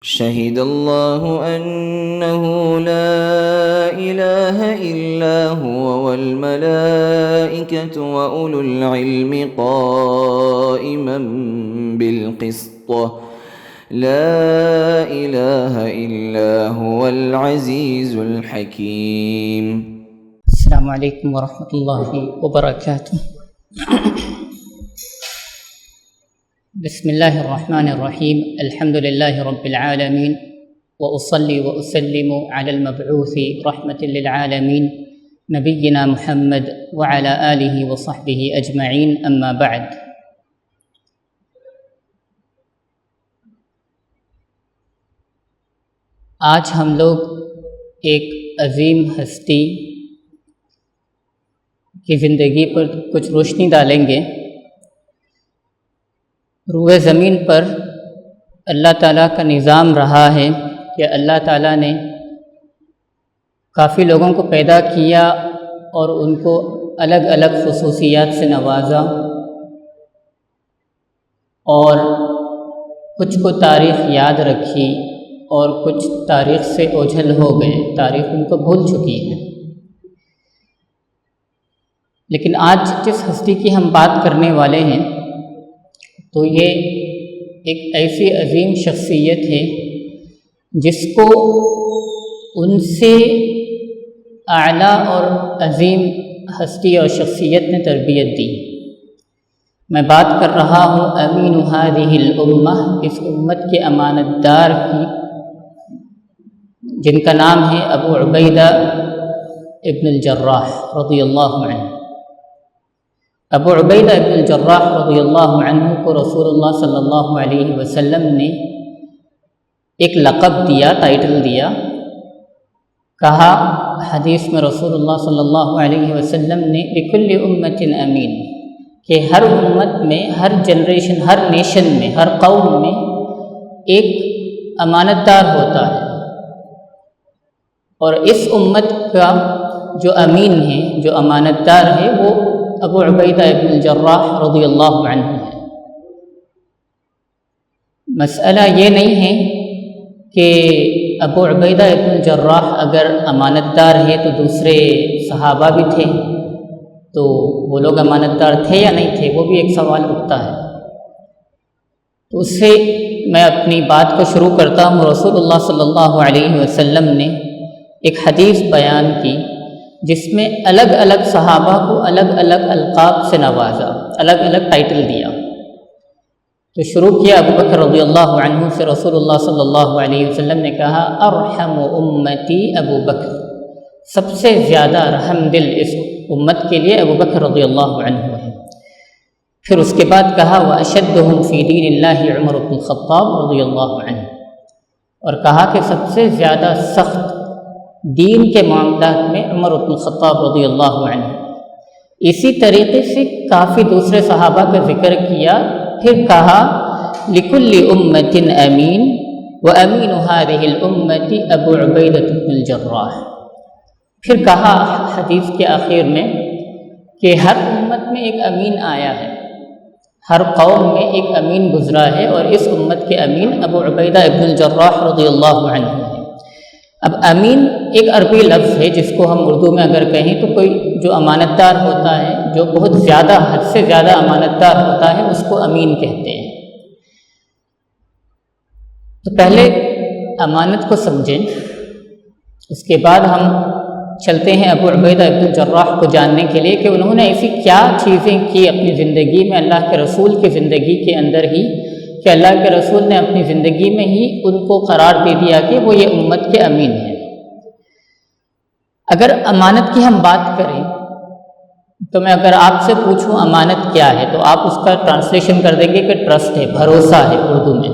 شهد الله أنه لا إله إلا هو والملائكة وأولو العلم قائما بالقسط لا إله إلا هو العزيز الحكيم. السلام علیکم ورحمۃ اللہ وبرکاتہ. بسم اللہ الرحمن الرحیم. الحمد للہ رب العالمین واصلی واسلم علی المبعوث رحمۃ للعالمین نبینا محمد وعلی آلہ وصحبہ اجمعین. اما بعد. آج ہم لوگ ایک عظیم ہستی کی زندگی پر کچھ روشنی ڈالیں گے. روئے زمین پر اللہ تعالیٰ کا نظام رہا ہے کہ اللہ تعالیٰ نے کافی لوگوں کو پیدا کیا اور ان کو الگ الگ خصوصیات سے نوازا، اور کچھ کو تاریخ یاد رکھی اور کچھ تاریخ سے اوجھل ہو گئے، تاریخ ان کو بھول چکی ہے. لیکن آج جس ہستی کی ہم بات کرنے والے ہیں تو یہ ایک ایسی عظیم شخصیت ہے جس کو ان سے اعلیٰ اور عظیم ہستی اور شخصیت نے تربیت دی. میں بات کر رہا ہوں امین هذه الامہ، اس امت کے امانت دار کی، جن کا نام ہے ابو عبیدہ ابن الجراح رضی اللہ عنہ. ابو عبیدہ ابن الجراح رضی اللہ عنہ کو رسول اللہ صلی اللہ علیہ وسلم نے ایک لقب دیا، ٹائٹل دیا. کہا حدیث میں رسول اللہ صلی اللہ علیہ وسلم نے لکل امت امین، کہ ہر امت میں، ہر جنریشن، ہر نیشن میں، ہر قوم میں ایک امانت دار ہوتا ہے، اور اس امت کا جو امین ہے، جو امانت دار ہے، وہ ابو عبیدہ ابن الجراح رضی اللہ عنہ ہے. مسئلہ یہ نہیں ہے کہ ابو عبیدہ ابن الجراح اگر امانت دار ہے تو دوسرے صحابہ بھی تھے، تو وہ لوگ امانت دار تھے یا نہیں تھے، وہ بھی ایک سوال اٹھتا ہے. تو اس سے میں اپنی بات کو شروع کرتا ہوں. رسول اللہ صلی اللہ علیہ وسلم نے ایک حدیث بیان کی جس میں الگ الگ صحابہ کو الگ الگ القاب سے نوازا، الگ الگ ٹائٹل دیا. تو شروع کیا ابو بکر رضی اللہ عنہ سے. رسول اللہ صلی اللہ علیہ وسلم نے کہا ارحم امتی ابو بکر، سب سے زیادہ رحم دل اس امت کے لیے ابو بکر رضی اللہ عنہ ہے. پھر اس کے بعد کہا واشدہم فی دین اللہ عمر بن الخطاب رضی اللہ عنہ، اور کہا کہ سب سے زیادہ سخت دین کے معاملات میں عمر بن الخطاب رضی اللہ عنہ. اسی طریقے سے کافی دوسرے صحابہ کا ذکر کیا. پھر کہا لکل امت امین وامین هذه الامة ابو عبیدہ بن الجراح. پھر کہا حدیث کے آخر میں کہ ہر امت میں ایک امین آیا ہے، ہر قوم میں ایک امین گزرا ہے، اور اس امت کے امین ابو عبیدہ ابن الجراح رضی اللہ عنہ ہے. اب امین ایک عربی لفظ ہے جس کو ہم اردو میں اگر کہیں تو کوئی جو امانت دار ہوتا ہے، جو بہت زیادہ، حد سے زیادہ امانت دار ہوتا ہے، اس کو امین کہتے ہیں. تو پہلے امانت کو سمجھیں، اس کے بعد ہم چلتے ہیں ابو عبیدہ ابن الجراح کو جاننے کے لیے کہ انہوں نے ایسی کیا چیزیں کی اپنی زندگی میں، اللہ کے رسول کی زندگی کے اندر ہی، کہ اللہ کے رسول نے اپنی زندگی میں ہی ان کو قرار دے دیا کہ وہ یہ امت کے امین ہیں. اگر امانت کی ہم بات کریں تو میں اگر آپ سے پوچھوں امانت کیا ہے تو آپ اس کا ٹرانسلیشن کر دیں گے کہ ٹرسٹ ہے، بھروسہ ہے اردو میں.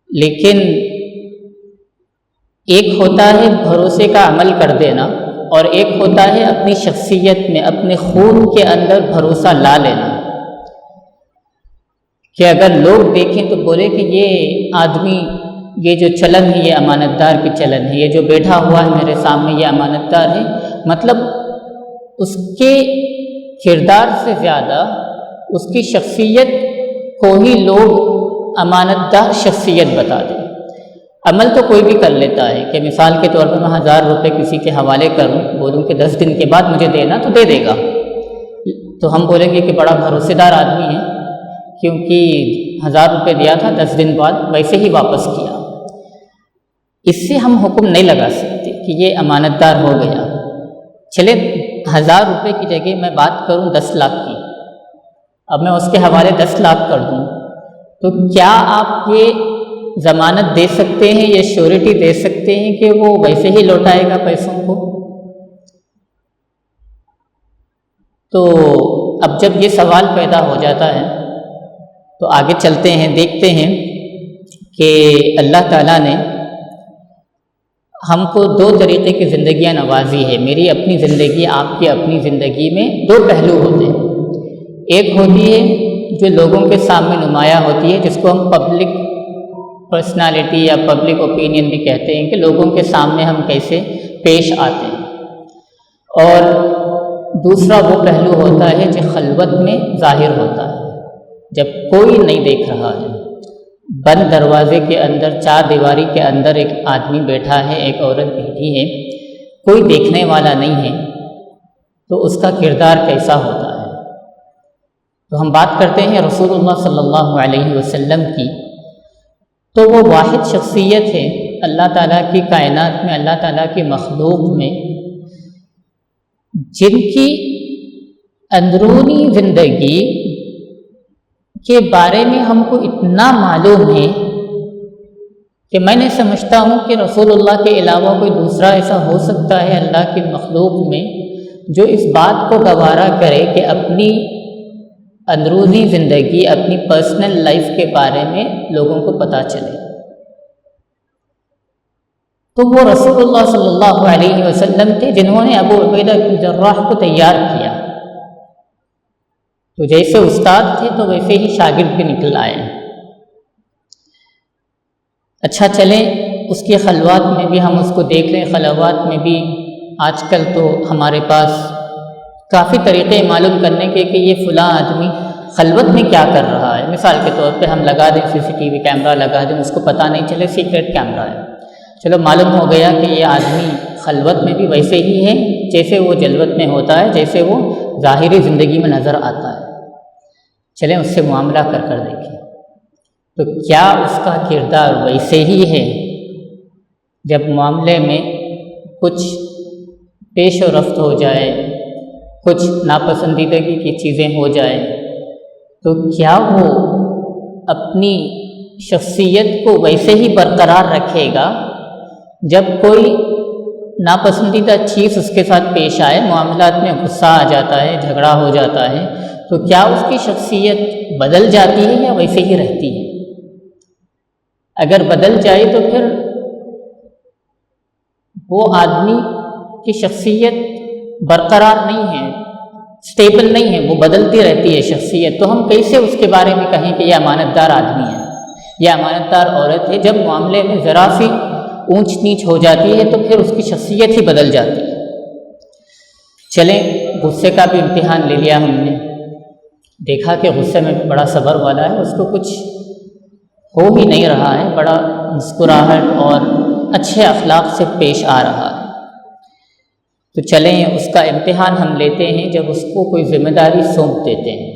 لیکن ایک ہوتا ہے بھروسے کا عمل کر دینا، اور ایک ہوتا ہے اپنی شخصیت میں، اپنے خون کے اندر بھروسہ لا لینا، کہ اگر لوگ دیکھیں تو بولے کہ یہ آدمی، یہ جو چلن ہے یہ امانت دار کی چلن ہے، یہ جو بیٹھا ہوا ہے میرے سامنے یہ امانت دار ہے. مطلب اس کے کردار سے زیادہ اس کی شخصیت کو ہی لوگ امانت دار شخصیت بتا دیں. عمل تو کوئی بھی کر لیتا ہے کہ مثال کے طور پر میں 1000 روپے کسی کے حوالے کروں، بولوں کہ 10 دن کے بعد مجھے دینا، تو دے دے گا، تو ہم بولیں گے کہ بڑا بھروسے دار آدمی ہے، کیونکہ 1000 روپے دیا تھا، 10 دن بعد ویسے ہی واپس کیا۔ اس سے ہم حکم نہیں لگا سکتے کہ یہ امانت دار ہو گیا۔ چلے 1000 روپے کی جگہ میں بات کروں 10 لاکھ کی، اب میں اس کے حوالے 10 لاکھ کر دوں، تو کیا آپ یہ ضمانت دے سکتے ہیں، یہ شیورٹی دے سکتے ہیں کہ وہ ویسے ہی لوٹائے گا پیسوں کو؟ تو اب جب یہ سوال پیدا ہو جاتا ہے تو آگے چلتے ہیں، دیکھتے ہیں کہ اللہ تعالیٰ نے ہم کو 2 طریقے کی زندگیاں نوازی ہے۔ میری اپنی زندگی، آپ کی اپنی زندگی میں 2 پہلو ہوتے ہیں۔ ایک ہوتی ہے جو لوگوں کے سامنے نمایاں ہوتی ہے، جس کو ہم پبلک پرسنالٹی یا پبلک اوپینین بھی کہتے ہیں، کہ لوگوں کے سامنے ہم کیسے پیش آتے ہیں۔ اور دوسرا وہ پہلو ہوتا ہے جو خلوت میں ظاہر ہوتا ہے، جب کوئی نہیں دیکھ رہا ہے، بند دروازے کے اندر، 4 دیواری کے اندر ایک آدمی بیٹھا ہے، ایک عورت بیٹھی ہے، کوئی دیکھنے والا نہیں ہے، تو اس کا کردار کیسا ہوتا ہے؟ تو ہم بات کرتے ہیں رسول اللہ صلی اللہ علیہ وسلم کی، تو وہ واحد شخصیت ہے اللہ تعالیٰ کی کائنات میں، اللہ تعالیٰ کی مخلوق میں، جن کی اندرونی زندگی کے بارے میں ہم کو اتنا معلوم ہے کہ میں نہیں سمجھتا ہوں کہ رسول اللہ کے علاوہ کوئی دوسرا ایسا ہو سکتا ہے اللہ کی مخلوق میں جو اس بات کو گوارا کرے کہ اپنی اندرونی زندگی، اپنی پرسنل لائف کے بارے میں لوگوں کو پتہ چلے۔ تو وہ رسول اللہ صلی اللہ علیہ وسلم تھے جنہوں نے ابو عبیدہ بن جراح کو تیار کیا۔ تو جیسے استاد تھے تو ویسے ہی شاگرد بھی نکل آئے۔ اچھا چلیں، اس کی خلوات میں بھی ہم اس کو دیکھ لیں۔ خلوات میں بھی آج کل تو ہمارے پاس کافی طریقے معلوم کرنے کے کہ یہ فلاں آدمی خلوت میں کیا کر رہا ہے۔ مثال کے طور پہ ہم لگا دیں CCTV کیمرہ لگا دیں، اس کو پتہ نہیں چلے سیکرٹ کیمرہ ہے، چلو معلوم ہو گیا کہ یہ آدمی خلوت میں بھی ویسے ہی ہے جیسے وہ جلوت میں ہوتا ہے، جیسے وہ ظاہری زندگی میں نظر آتا ہے۔ چلیں اس سے معاملہ کر دیکھیں تو کیا اس کا کردار ویسے ہی ہے؟ جب معاملے میں کچھ پیش و رفت ہو جائے، کچھ ناپسندیدگی کی چیزیں ہو جائیں، تو کیا وہ اپنی شخصیت کو ویسے ہی برقرار رکھے گا؟ جب کوئی ناپسندیدہ چیز اس کے ساتھ پیش آئے، معاملات میں غصہ آ جاتا ہے، جھگڑا ہو جاتا ہے، تو کیا اس کی شخصیت بدل جاتی ہے یا ویسے ہی رہتی ہے؟ اگر بدل جائے تو پھر وہ آدمی کی شخصیت برقرار نہیں ہے، سٹیبل نہیں ہے، وہ بدلتی رہتی ہے شخصیت، تو ہم کیسے اس کے بارے میں کہیں کہ یہ امانت دار آدمی ہے، یہ امانت دار عورت ہے؟ جب معاملے میں ذرا سی اونچ نیچ ہو جاتی ہے تو پھر اس کی شخصیت ہی بدل جاتی ہے۔ چلیں، غصے کا بھی امتحان لے لیا ہم نے، دیکھا کہ غصے میں بڑا صبر والا ہے، اس کو کچھ ہو ہی نہیں رہا ہے، بڑا مسکراہٹ اور اچھے اخلاق سے پیش آ رہا ہے۔ تو چلیں اس کا امتحان ہم لیتے ہیں جب اس کو کوئی ذمہ داری سونپ دیتے ہیں۔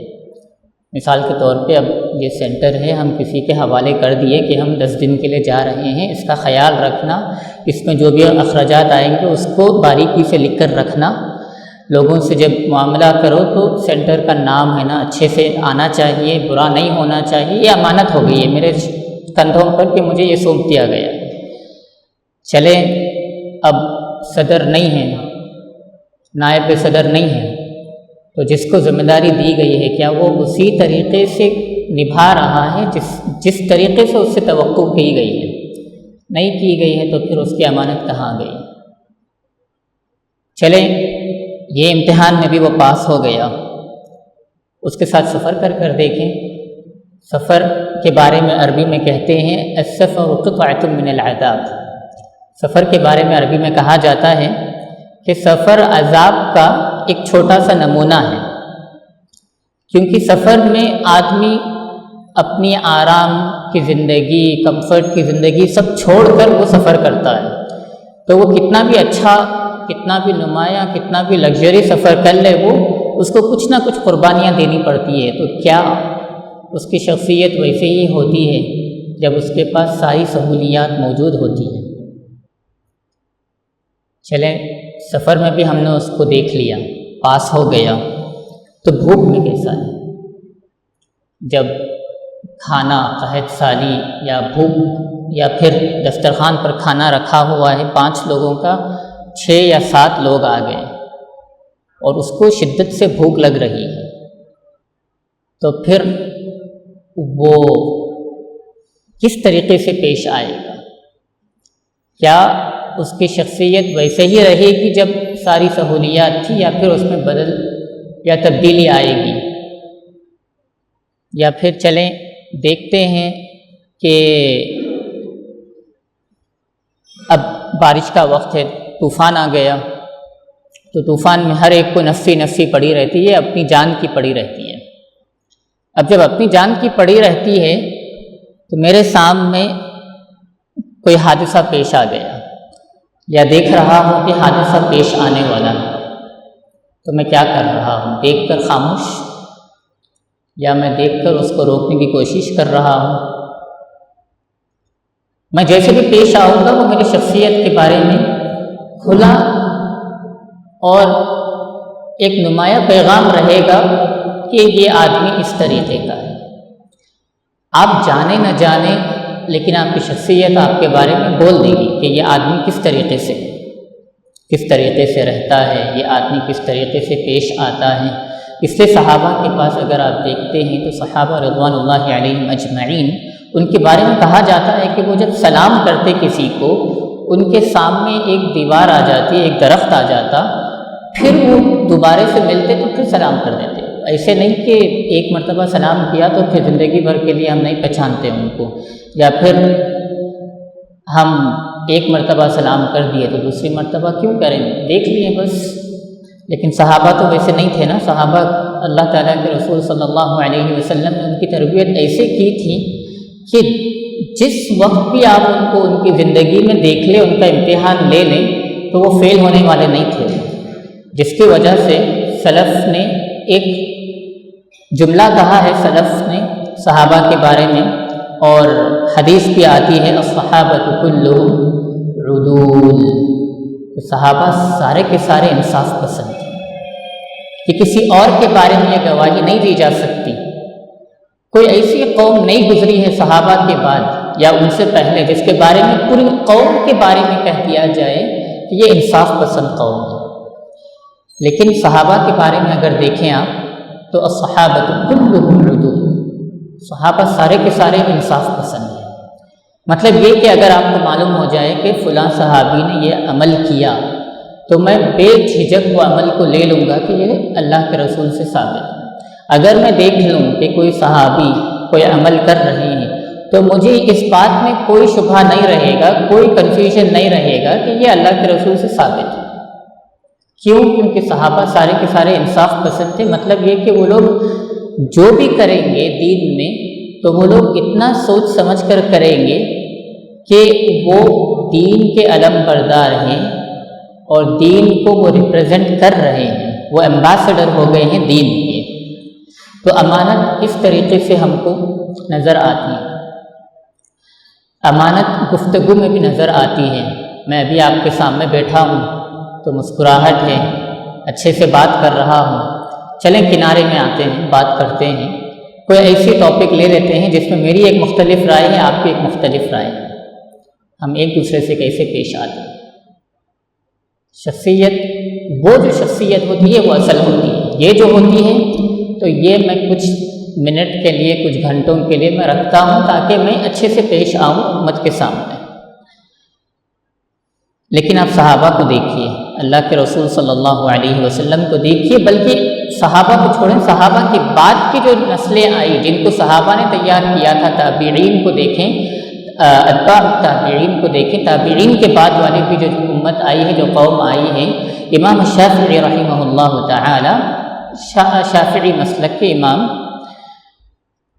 مثال کے طور پہ اب یہ سینٹر ہے، ہم کسی کے حوالے کر دیے کہ ہم 10 دن کے لیے جا رہے ہیں، اس کا خیال رکھنا، اس میں جو بھی اخراجات آئیں گے اس کو باریکی سے لکھ کر رکھنا، لوگوں سے جب معاملہ کرو تو سینٹر کا نام ہے نا اچھے سے آنا چاہیے، برا نہیں ہونا چاہیے، یہ امانت ہو گئی ہے میرے کندھوں پر کہ مجھے یہ سونپ دیا گیا۔ چلیں اب صدر نہیں ہے، نائب صدر نہیں ہے، تو جس کو ذمہ داری دی گئی ہے کیا وہ اسی طریقے سے نبھا رہا ہے جس طریقے سے اس سے توقع کی گئی ہے؟ نہیں کی گئی ہے تو پھر اس کی امانت کہاں گئی؟ چلیں یہ امتحان میں بھی وہ پاس ہو گیا، اس کے ساتھ سفر کر دیکھیں۔ سفر کے بارے میں عربی میں کہتے ہیں السفر قطعۃ من العذاب، سفر کے بارے میں عربی میں کہا جاتا ہے کہ سفر عذاب کا ایک چھوٹا سا نمونہ ہے، کیونکہ سفر میں آدمی اپنی آرام کی زندگی، کمفرٹ کی زندگی سب چھوڑ کر وہ سفر کرتا ہے، تو وہ کتنا بھی اچھا، کتنا بھی نمایاں، کتنا بھی لگژری سفر کر لے، وہ اس کو کچھ نہ کچھ قربانیاں دینی پڑتی ہے۔ تو کیا اس کی شخصیت ویسے ہی ہوتی ہے جب اس کے پاس ساری سہولیات موجود ہوتی ہیں؟ چلیں، سفر میں بھی ہم نے اس کو دیکھ لیا، پاس ہو گیا، تو بھوک میں کیسا ہے؟ جب کھانا قحط سالی یا بھوک، یا پھر دسترخوان پر کھانا رکھا ہوا ہے 5 لوگوں کا، 6 یا 7 لوگ آ گئے اور اس کو شدت سے بھوک لگ رہی ہے، تو پھر وہ کس طریقے سے پیش آئے گا؟ کیا اس کی شخصیت ویسے ہی رہے گی جب ساری سہولیات تھی، یا پھر اس میں بدل یا تبدیلی آئے گی؟ یا پھر چلیں دیکھتے ہیں کہ اب بارش کا وقت ہے، طوفان آ گیا، تو طوفان میں ہر ایک کو نفسی نفسی پڑی رہتی ہے، اپنی جان کی پڑی رہتی ہے۔ اب جب اپنی جان کی پڑی رہتی ہے تو میرے سامنے کوئی حادثہ پیش آ گیا، یا دیکھ رہا ہوں کہ حادثہ پیش آنے والا ہے، تو میں کیا کر رہا ہوں؟ دیکھ کر خاموش، یا میں دیکھ کر اس کو روکنے کی کوشش کر رہا ہوں؟ میں جیسے بھی پیش آؤں گا وہ میری شخصیت کے بارے میں کھلا اور ایک نمایاں پیغام رہے گا کہ یہ آدمی اس طریقے کا ہے۔ آپ جانے نہ جانے، لیکن آپ کی شخصیت آپ کے بارے میں بول دے گی کہ یہ آدمی کس طریقے سے رہتا ہے، یہ آدمی کس طریقے سے پیش آتا ہے۔ اس لیے صحابہ کے پاس اگر آپ دیکھتے ہیں تو صحابہ رضوان اللہ علیہم اجمعین، ان کے بارے میں کہا جاتا ہے کہ وہ جب سلام کرتے کسی کو، ان کے سامنے ایک دیوار آ جاتی، ایک درخت آ جاتا، پھر وہ دوبارے سے ملتے تو پھر سلام کر دیتے۔ ایسے نہیں کہ ایک مرتبہ سلام کیا تو پھر زندگی بھر کے لیے ہم نہیں پہچانتے ان کو، یا پھر ہم ایک مرتبہ سلام کر دیے تو دوسری مرتبہ کیوں کریں، دیکھ لیے بس۔ لیکن صحابہ تو ویسے نہیں تھے نا، صحابہ اللہ تعالیٰ کے رسول صلی اللہ علیہ وسلم نے ان کی تربیت ایسے کی تھی کہ جس وقت بھی آپ ان کو ان کی زندگی میں دیکھ لیں، ان کا امتحان لے لیں، تو وہ فیل ہونے والے نہیں تھے، جس کی وجہ سے سلف نے ایک جملہ کہا ہے، سلف نے صحابہ کے بارے میں، اور حدیث بھی آتی ہے، الصحابۃ کلھم عدول، صحابہ سارے کے سارے انصاف پسند ہیں، کہ کسی اور کے بارے میں یہ گواہی نہیں دی جا سکتی۔ کوئی ایسی قوم نہیں گزری ہے صحابہ کے بعد یا ان سے پہلے جس کے بارے میں پوری قوم کے بارے میں کہہ دیا جائے کہ یہ انصاف پسند قوم ہے۔ لیکن صحابہ کے بارے میں اگر دیکھیں آپ تو الصحابۃ کلھم عدول، صحابہ سارے کے سارے انصاف پسند ہیں۔ مطلب یہ کہ اگر آپ کو معلوم ہو جائے کہ فلاں صحابی نے یہ عمل کیا تو میں بے جھجک وہ عمل کو لے لوں گا کہ یہ اللہ کے رسول سے ثابت ہے۔ اگر میں دیکھ لوں کہ کوئی صحابی کوئی عمل کر رہے ہیں تو مجھے اس بات میں کوئی شبہ نہیں رہے گا، کوئی کنفیوژن نہیں رہے گا کہ یہ اللہ کے رسول سے ثابت ہے۔ کیوں؟ کیونکہ صحابہ سارے کے سارے انصاف پسند تھے۔ مطلب یہ کہ وہ لوگ جو بھی کریں گے دین میں تو وہ لوگ اتنا سوچ سمجھ کر کریں گے کہ وہ دین کے علم بردار ہیں اور دین کو وہ ریپرزینٹ کر رہے ہیں، وہ ایمبیسڈر ہو گئے ہیں دین کے۔ تو امانت اس طریقے سے ہم کو نظر آتی ہے، امانت گفتگو میں بھی نظر آتی ہے۔ میں ابھی آپ کے سامنے بیٹھا ہوں تو مسکراہٹ ہے، اچھے سے بات کر رہا ہوں، چلیں کنارے میں آتے ہیں، بات کرتے ہیں، کوئی ایسی ٹاپک لے لیتے ہیں جس میں میری ایک مختلف رائے ہے، آپ کی ایک مختلف رائے ہے، ہم ایک دوسرے سے کیسے پیش آتے ہیں۔ شخصیت، وہ جو شخصیت ہوتی ہے وہ اصل ہوتی ہے، یہ جو ہوتی ہے تو یہ میں کچھ منٹ کے لیے، کچھ گھنٹوں کے لیے میں رکھتا ہوں تاکہ میں اچھے سے پیش آؤں امت کے سامنے۔ لیکن آپ صحابہ کو دیکھیے، اللہ کے رسول صلی اللہ علیہ وسلم کو دیکھیے، بلکہ صحابہ کو چھوڑیں، صحابہ کے بعد کی جو نسلیں آئی جن کو صحابہ نے تیار کیا تھا، تابعین کو دیکھیں، اتباع تابعین کو دیکھیں، تابعین کے بعد والی بھی جو امت آئی ہے، جو قوم آئی ہے، امام شافعی رحمہ اللہ تعالی، شافعی مسلک کے امام،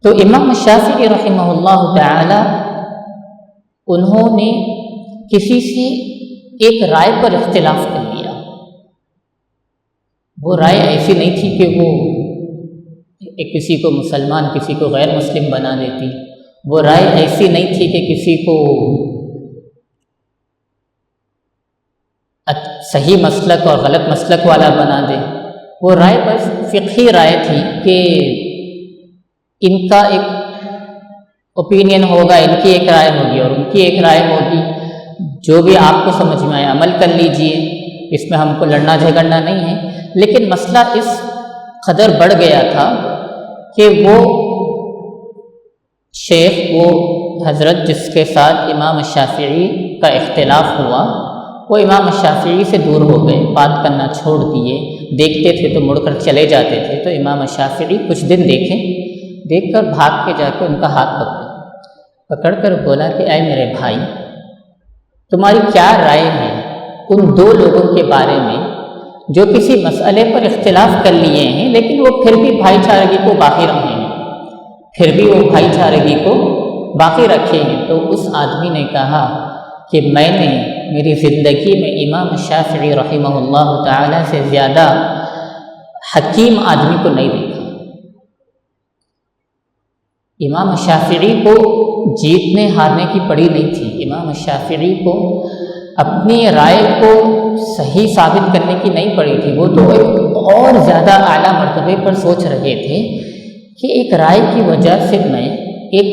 تو امام شافعی رحمہ اللہ تعالی انہوں نے کسی سے ایک رائے پر اختلاف کر لیا. وہ رائے ایسی نہیں تھی کہ وہ کسی کو مسلمان کسی کو غیر مسلم بنا دیتی. وہ رائے ایسی نہیں تھی کہ کسی کو صحیح مسلک اور غلط مسلک والا بنا دے. وہ رائے بس فقہی رائے تھی کہ ان کا ایک اوپینین ہوگا، ان کی ایک رائے ہوگی اور ان کی ایک رائے ہوگی. جو بھی آپ کو سمجھ میں آئے عمل کر لیجئے، اس میں ہم کو لڑنا جھگڑنا نہیں ہے. لیکن مسئلہ اس قدر بڑھ گیا تھا کہ وہ شیخ، وہ حضرت جس کے ساتھ امام شافعی کا اختلاف ہوا، وہ امام شافعی سے دور ہو گئے، بات کرنا چھوڑ دیے. دیکھتے تھے تو مڑ کر چلے جاتے تھے. تو امام شافعی کچھ دن دیکھ کر بھاگ کے جا کے ان کا ہاتھ پکڑ کر بولا کہ اے میرے بھائی، تمہاری کیا رائے ہے ان دو لوگوں کے بارے میں جو کسی مسئلے پر اختلاف کر لیے ہیں لیکن وہ پھر بھی بھائی چارگی کو باقی رکھے ہیں، باقی رکھے ہیں. تو اس آدمی نے کہا کہ میں نے میری زندگی میں امام شافعی رحمہ اللہ تعالی سے زیادہ حکیم آدمی کو نہیں دیکھا. امام شافعی کو جیتنے ہارنے کی پڑی نہیں تھی. امام شافعی کو اپنی رائے کو صحیح ثابت کرنے کی نہیں پڑی تھی. وہ تو ایک اور زیادہ اعلیٰ مرتبے پر سوچ رہے تھے کہ ایک رائے کی وجہ سے میں، ایک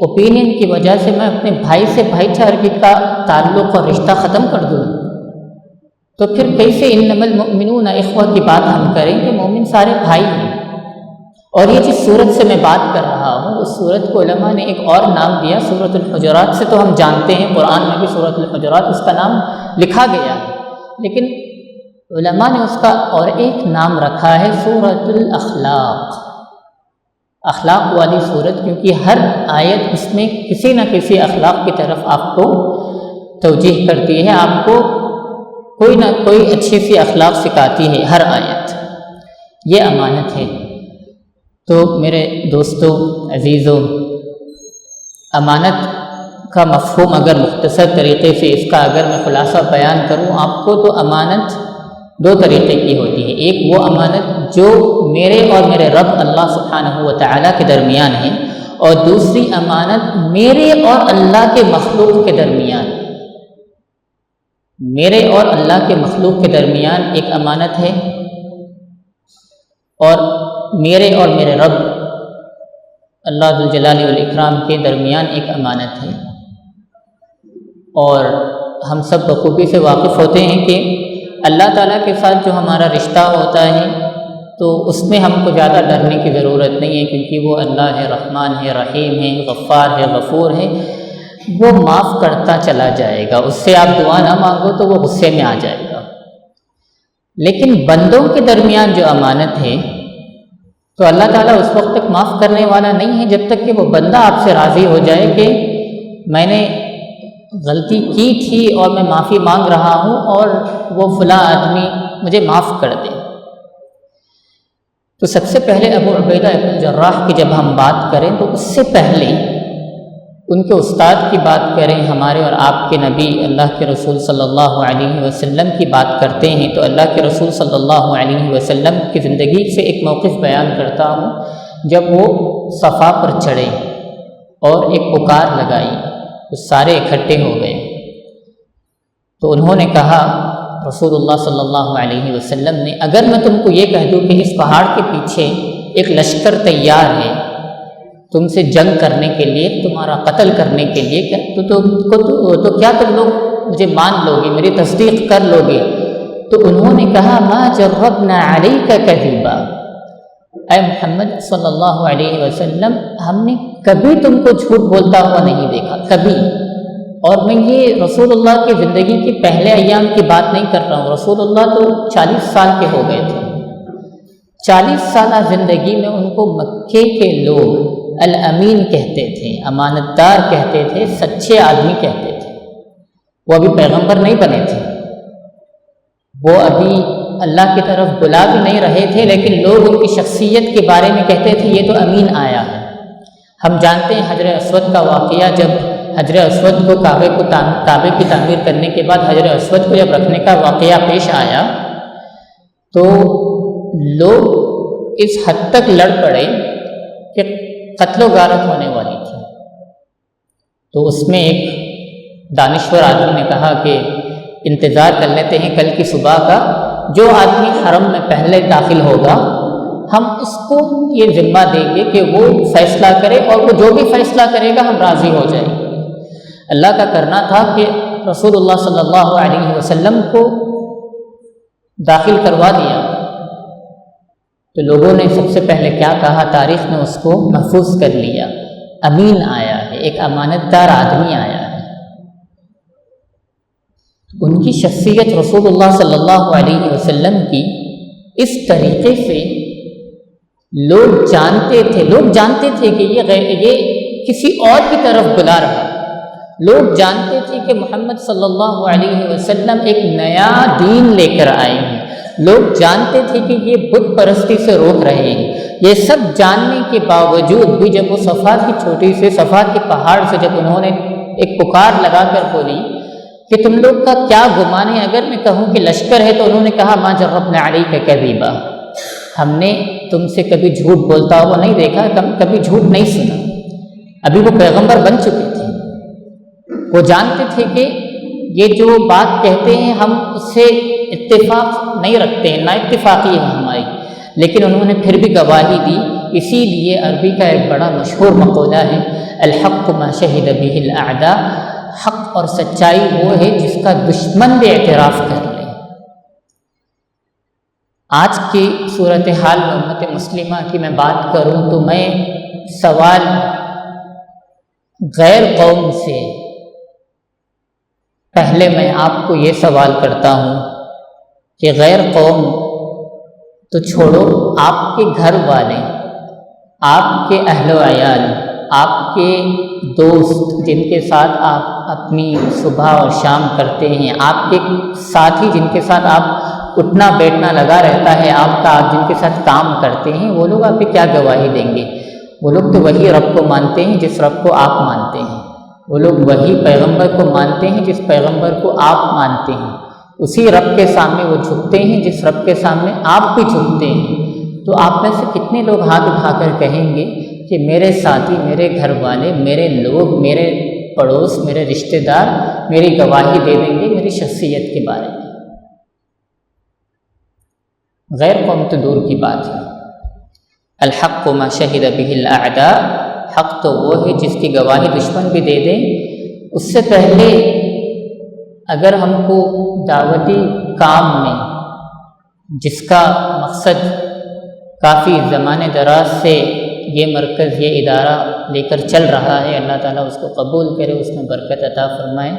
اوپینین کی وجہ سے میں اپنے بھائی سے بھائی چارگی کا تعلق اور رشتہ ختم کر دوں. تو پھر کیسے انما المؤمنون اخوہ کی بات ہم کریں کہ مومن سارے بھائی ہیں. اور یہ جس صورت سے میں بات کر رہا ہوں اس صورت کو علماء نے ایک اور نام دیا. سورۃ الحجرات سے تو ہم جانتے ہیں، قرآن میں بھی سورۃ الحجرات اس کا نام لکھا گیا ہے، لیکن علماء نے اس کا اور ایک نام رکھا ہے سورۃ الاخلاق، اخلاق والی صورت، کیونکہ ہر آیت اس میں کسی نہ کسی اخلاق کی طرف آپ کو توجیہ کرتی ہے، آپ کو کوئی نہ کوئی اچھی سی اخلاق سکھاتی ہے ہر آیت. یہ امانت ہے. تو میرے دوستوں عزیزوں، امانت کا مفہوم اگر مختصر طریقے سے اس کا اگر میں خلاصہ بیان کروں آپ کو، تو امانت دو طریقے کی ہوتی ہے. ایک وہ امانت جو میرے اور میرے رب اللہ سبحانہ و تعالیٰ کے درمیان ہے، اور دوسری امانت میرے اور اللہ کے مخلوق کے درمیان. میرے اور اللہ کے مخلوق کے درمیان ایک امانت ہے، اور میرے اور میرے رب اللہ ذوالجلال والاکرام کے درمیان ایک امانت ہے. اور ہم سب بخوبی سے واقف ہوتے ہیں کہ اللہ تعالیٰ کے ساتھ جو ہمارا رشتہ ہوتا ہے تو اس میں ہم کو زیادہ ڈرنے کی ضرورت نہیں ہے، کیونکہ وہ اللہ ہے، رحمان ہے، رحیم ہے، غفار ہے، غفور ہے. وہ معاف کرتا چلا جائے گا. اس سے آپ دعا نہ مانگو تو وہ غصے میں آ جائے گا. لیکن بندوں کے درمیان جو امانت ہے تو اللہ تعالیٰ اس وقت تک معاف کرنے والا نہیں ہے جب تک کہ وہ بندہ آپ سے راضی ہو جائے کہ میں نے غلطی کی تھی اور میں معافی مانگ رہا ہوں اور وہ فلاں آدمی مجھے معاف کر دے. تو سب سے پہلے ابو عبیدہ ابن جراح کی جب ہم بات کریں تو اس سے پہلے ان کے استاد کی بات کریں، ہمارے اور آپ کے نبی اللہ کے رسول صلی اللہ علیہ وسلم کی بات کرتے ہیں، تو اللہ کے رسول صلی اللہ علیہ وسلم کی زندگی سے ایک موقف بیان کرتا ہوں. جب وہ صفا پر چڑھے اور ایک پکار لگائی تو سارے اکٹھے ہو گئے. تو انہوں نے کہا رسول اللہ صلی اللہ علیہ وسلم نے، اگر میں تم کو یہ کہہ دوں کہ اس پہاڑ کے پیچھے ایک لشکر تیار ہے تم سے جنگ کرنے کے لیے، تمہارا قتل کرنے کے لیے، تو کیا تم لوگ مجھے مان لو گے، میری تصدیق کر لو گے؟ تو انہوں نے کہا ما جربنا علیک کذبا، اے محمد صلی اللہ علیہ وسلم ہم نے کبھی تم کو جھوٹ بولتا ہوا نہیں دیکھا، کبھی. اور میں یہ رسول اللہ کی زندگی کے پہلے ایام کی بات نہیں کر رہا ہوں. رسول اللہ تو 40 سال کے ہو گئے تھے. 40 سالہ زندگی میں ان کو مکے کے لوگ الامین کہتے تھے، امانت دار کہتے تھے، سچے آدمی کہتے تھے. وہ ابھی پیغمبر نہیں بنے تھے، وہ ابھی اللہ کی طرف بلا بھی نہیں رہے تھے، لیکن لوگ ان کی شخصیت کے بارے میں کہتے تھے یہ تو امین آیا ہے. ہم جانتے ہیں حجر اسود کا واقعہ، جب حجر اسود کو کعبے کی تعمیر کرنے کے بعد حجر اسود کو جب رکھنے کا واقعہ پیش آیا تو لوگ اس حد تک لڑ پڑے کہ قتل و غارت ہونے والی تھی۔ تو اس میں ایک دانشور آدمی نے کہا کہ انتظار کر لیتے ہیں کل کی صبح کا، جو آدمی حرم میں پہلے داخل ہوگا ہم اس کو یہ ذمہ دیں گے کہ وہ فیصلہ کرے، اور وہ جو بھی فیصلہ کرے گا ہم راضی ہو جائیں گے۔ اللہ کا کرنا تھا کہ رسول اللہ صلی اللہ علیہ وسلم کو داخل کروا دیا۔ تو لوگوں نے سب سے پہلے کیا کہا، تاریخ نے اس کو محفوظ کر لیا، امین آیا ہے، ایک امانت دار آدمی آیا ہے۔ ان کی شخصیت رسول اللہ صلی اللہ علیہ وسلم کی اس طریقے سے لوگ جانتے تھے کہ یہ کسی اور کی طرف بلا رہا۔ لوگ جانتے تھے کہ محمد صلی اللہ علیہ وسلم ایک نیا دین لے کر آئے ہیں۔ لوگ جانتے تھے کہ یہ بت پرستی سے روک رہے ہیں۔ یہ سب جاننے کے باوجود بھی جب وہ صفا کی چوٹی سے، صفا کے پہاڑ سے جب انہوں نے ایک پکار لگا کر بولی کہ تم لوگ کا کیا گمان ہے، اگر میں کہوں کہ لشکر ہے، تو انہوں نے کہا ما جربنا علیک کذبا، ہم نے تم سے کبھی جھوٹ بولتا ہوا نہیں دیکھا، کبھی جھوٹ نہیں سنا۔ ابھی وہ پیغمبر بن چکے تھے، وہ جانتے تھے کہ یہ جو بات کہتے ہیں ہم اس سے اتفاق نہیں رکھتے ہیں، نا اتفاقی ہے ہماری، لیکن انہوں نے پھر بھی گواہی دی۔ اسی لیے عربی کا ایک بڑا مشہور مقولہ ہے الحق ما شہد بہ الاعداء، حق اور سچائی وہ ہے جس کا دشمن بھی اعتراف کر لے۔ آج کی صورتحال میں امت مسلمہ کی میں بات کروں تو میں سوال غیر قوم سے پہلے میں آپ کو یہ سوال کرتا ہوں کہ غیر قوم تو چھوڑو، آپ کے گھر والے، آپ کے اہل و عیال، آپ کے دوست جن کے ساتھ آپ اپنی صبح اور شام کرتے ہیں، آپ کے ساتھی جن کے ساتھ آپ اٹھنا بیٹھنا لگا رہتا ہے آپ جن کے ساتھ کام کرتے ہیں، وہ لوگ آپ کی کیا گواہی دیں گے؟ وہ لوگ تو وہی رب کو مانتے ہیں جس رب کو آپ مانتے ہیں، وہ لوگ وہی پیغمبر کو مانتے ہیں جس پیغمبر کو آپ مانتے ہیں، اسی رب کے سامنے وہ جھکتے ہیں جس رب کے سامنے آپ بھی جھکتے ہیں۔ تو آپ میں سے کتنے لوگ ہاتھ اٹھا کر کہیں گے کہ میرے ساتھی، میرے گھر والے، میرے لوگ، میرے پڑوس، میرے رشتہ دار میری گواہی دے دیں گے میری شخصیت کے بارے میں؟ غیر قوم تو دور کی بات ہے۔ الحق ما شہد بہ الاعداء، حق تو وہ ہے جس کی گواہی دشمن بھی دے دیں۔ اس سے پہلے اگر ہم کو دعوتی کام میں، جس کا مقصد کافی زمانے دراز سے یہ مرکز، یہ ادارہ لے کر چل رہا ہے، اللہ تعالیٰ اس کو قبول کرے، اس میں برکت عطا فرمائے،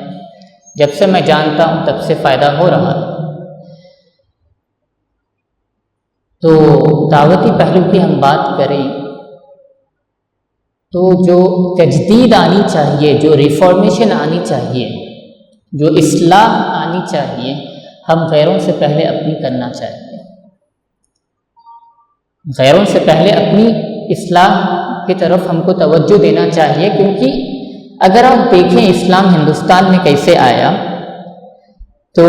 جب سے میں جانتا ہوں تب سے فائدہ ہو رہا ہے۔ تو دعوتی پہلو کی ہم بات کریں تو جو تجدید آنی چاہیے، جو ریفارمیشن آنی چاہیے، جو اصلاح آنی چاہیے، ہم غیروں سے پہلے اپنی کرنا چاہیے۔ غیروں سے پہلے اپنی اصلاح کی طرف ہم کو توجہ دینا چاہیے، کیونکہ اگر آپ دیکھیں اسلام ہندوستان میں کیسے آیا تو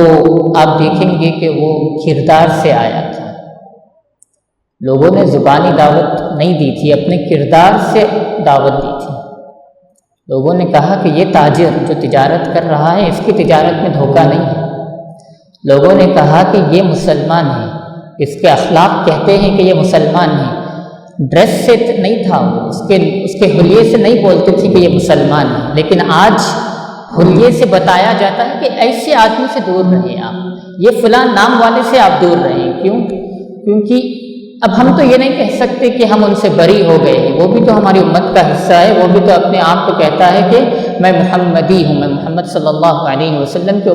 آپ دیکھیں گے کہ وہ کردار سے آیا تھا۔ لوگوں نے زبانی دعوت نہیں دی تھی، اپنے کردار سے دعوت دی تھی۔ لوگوں نے کہا کہ یہ تاجر جو تجارت کر رہا ہے اس کی تجارت میں دھوکہ نہیں ہے۔ لوگوں نے کہا کہ یہ مسلمان ہے، اس کے اخلاق کہتے ہیں کہ یہ مسلمان ہے۔ ڈریس سے نہیں تھا وہ، اس کے حلیے سے نہیں بولتے تھے کہ یہ مسلمان ہے، لیکن آج حلیے سے بتایا جاتا ہے کہ ایسے آدمی سے دور رہیں آپ، یہ فلاں نام والے سے آپ دور رہیں۔ کیوں؟ کیونکہ اب ہم تو یہ نہیں کہہ سکتے کہ ہم ان سے بری ہو گئے ہیں، وہ بھی تو ہماری امت کا حصہ ہے، وہ بھی تو اپنے آپ کو کہتا ہے کہ میں محمدی ہوں، میں محمد صلی اللہ علیہ وسلم کی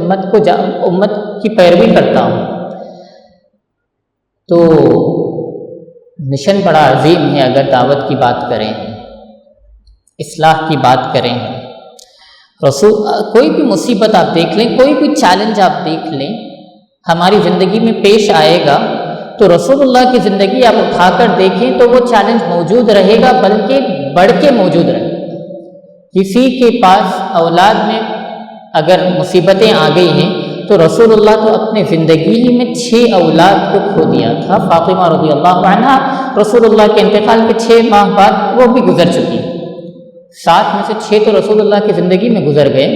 امت کی پیروی کرتا ہوں۔ تو مشن بڑا عظیم ہے۔ اگر دعوت کی بات کریں، اصلاح کی بات کریں، کوئی بھی مصیبت آپ دیکھ لیں، کوئی بھی چیلنج آپ دیکھ لیں ہماری زندگی میں پیش آئے گا تو رسول اللہ کی زندگی آپ اٹھا کر دیکھیں تو وہ چیلنج موجود رہے گا، بلکہ بڑھ کے موجود رہے گا۔ کسی کے پاس اولاد میں اگر مصیبتیں آ گئی ہیں تو رسول اللہ تو اپنے زندگی ہی میں 6 اولاد کو کھو دیا تھا۔ فاطمہ رضی اللہ عنہا رسول اللہ کے انتقال کے 6 ماہ بعد وہ بھی گزر چکی، 7 میں سے 6 تو رسول اللہ کی زندگی میں گزر گئے۔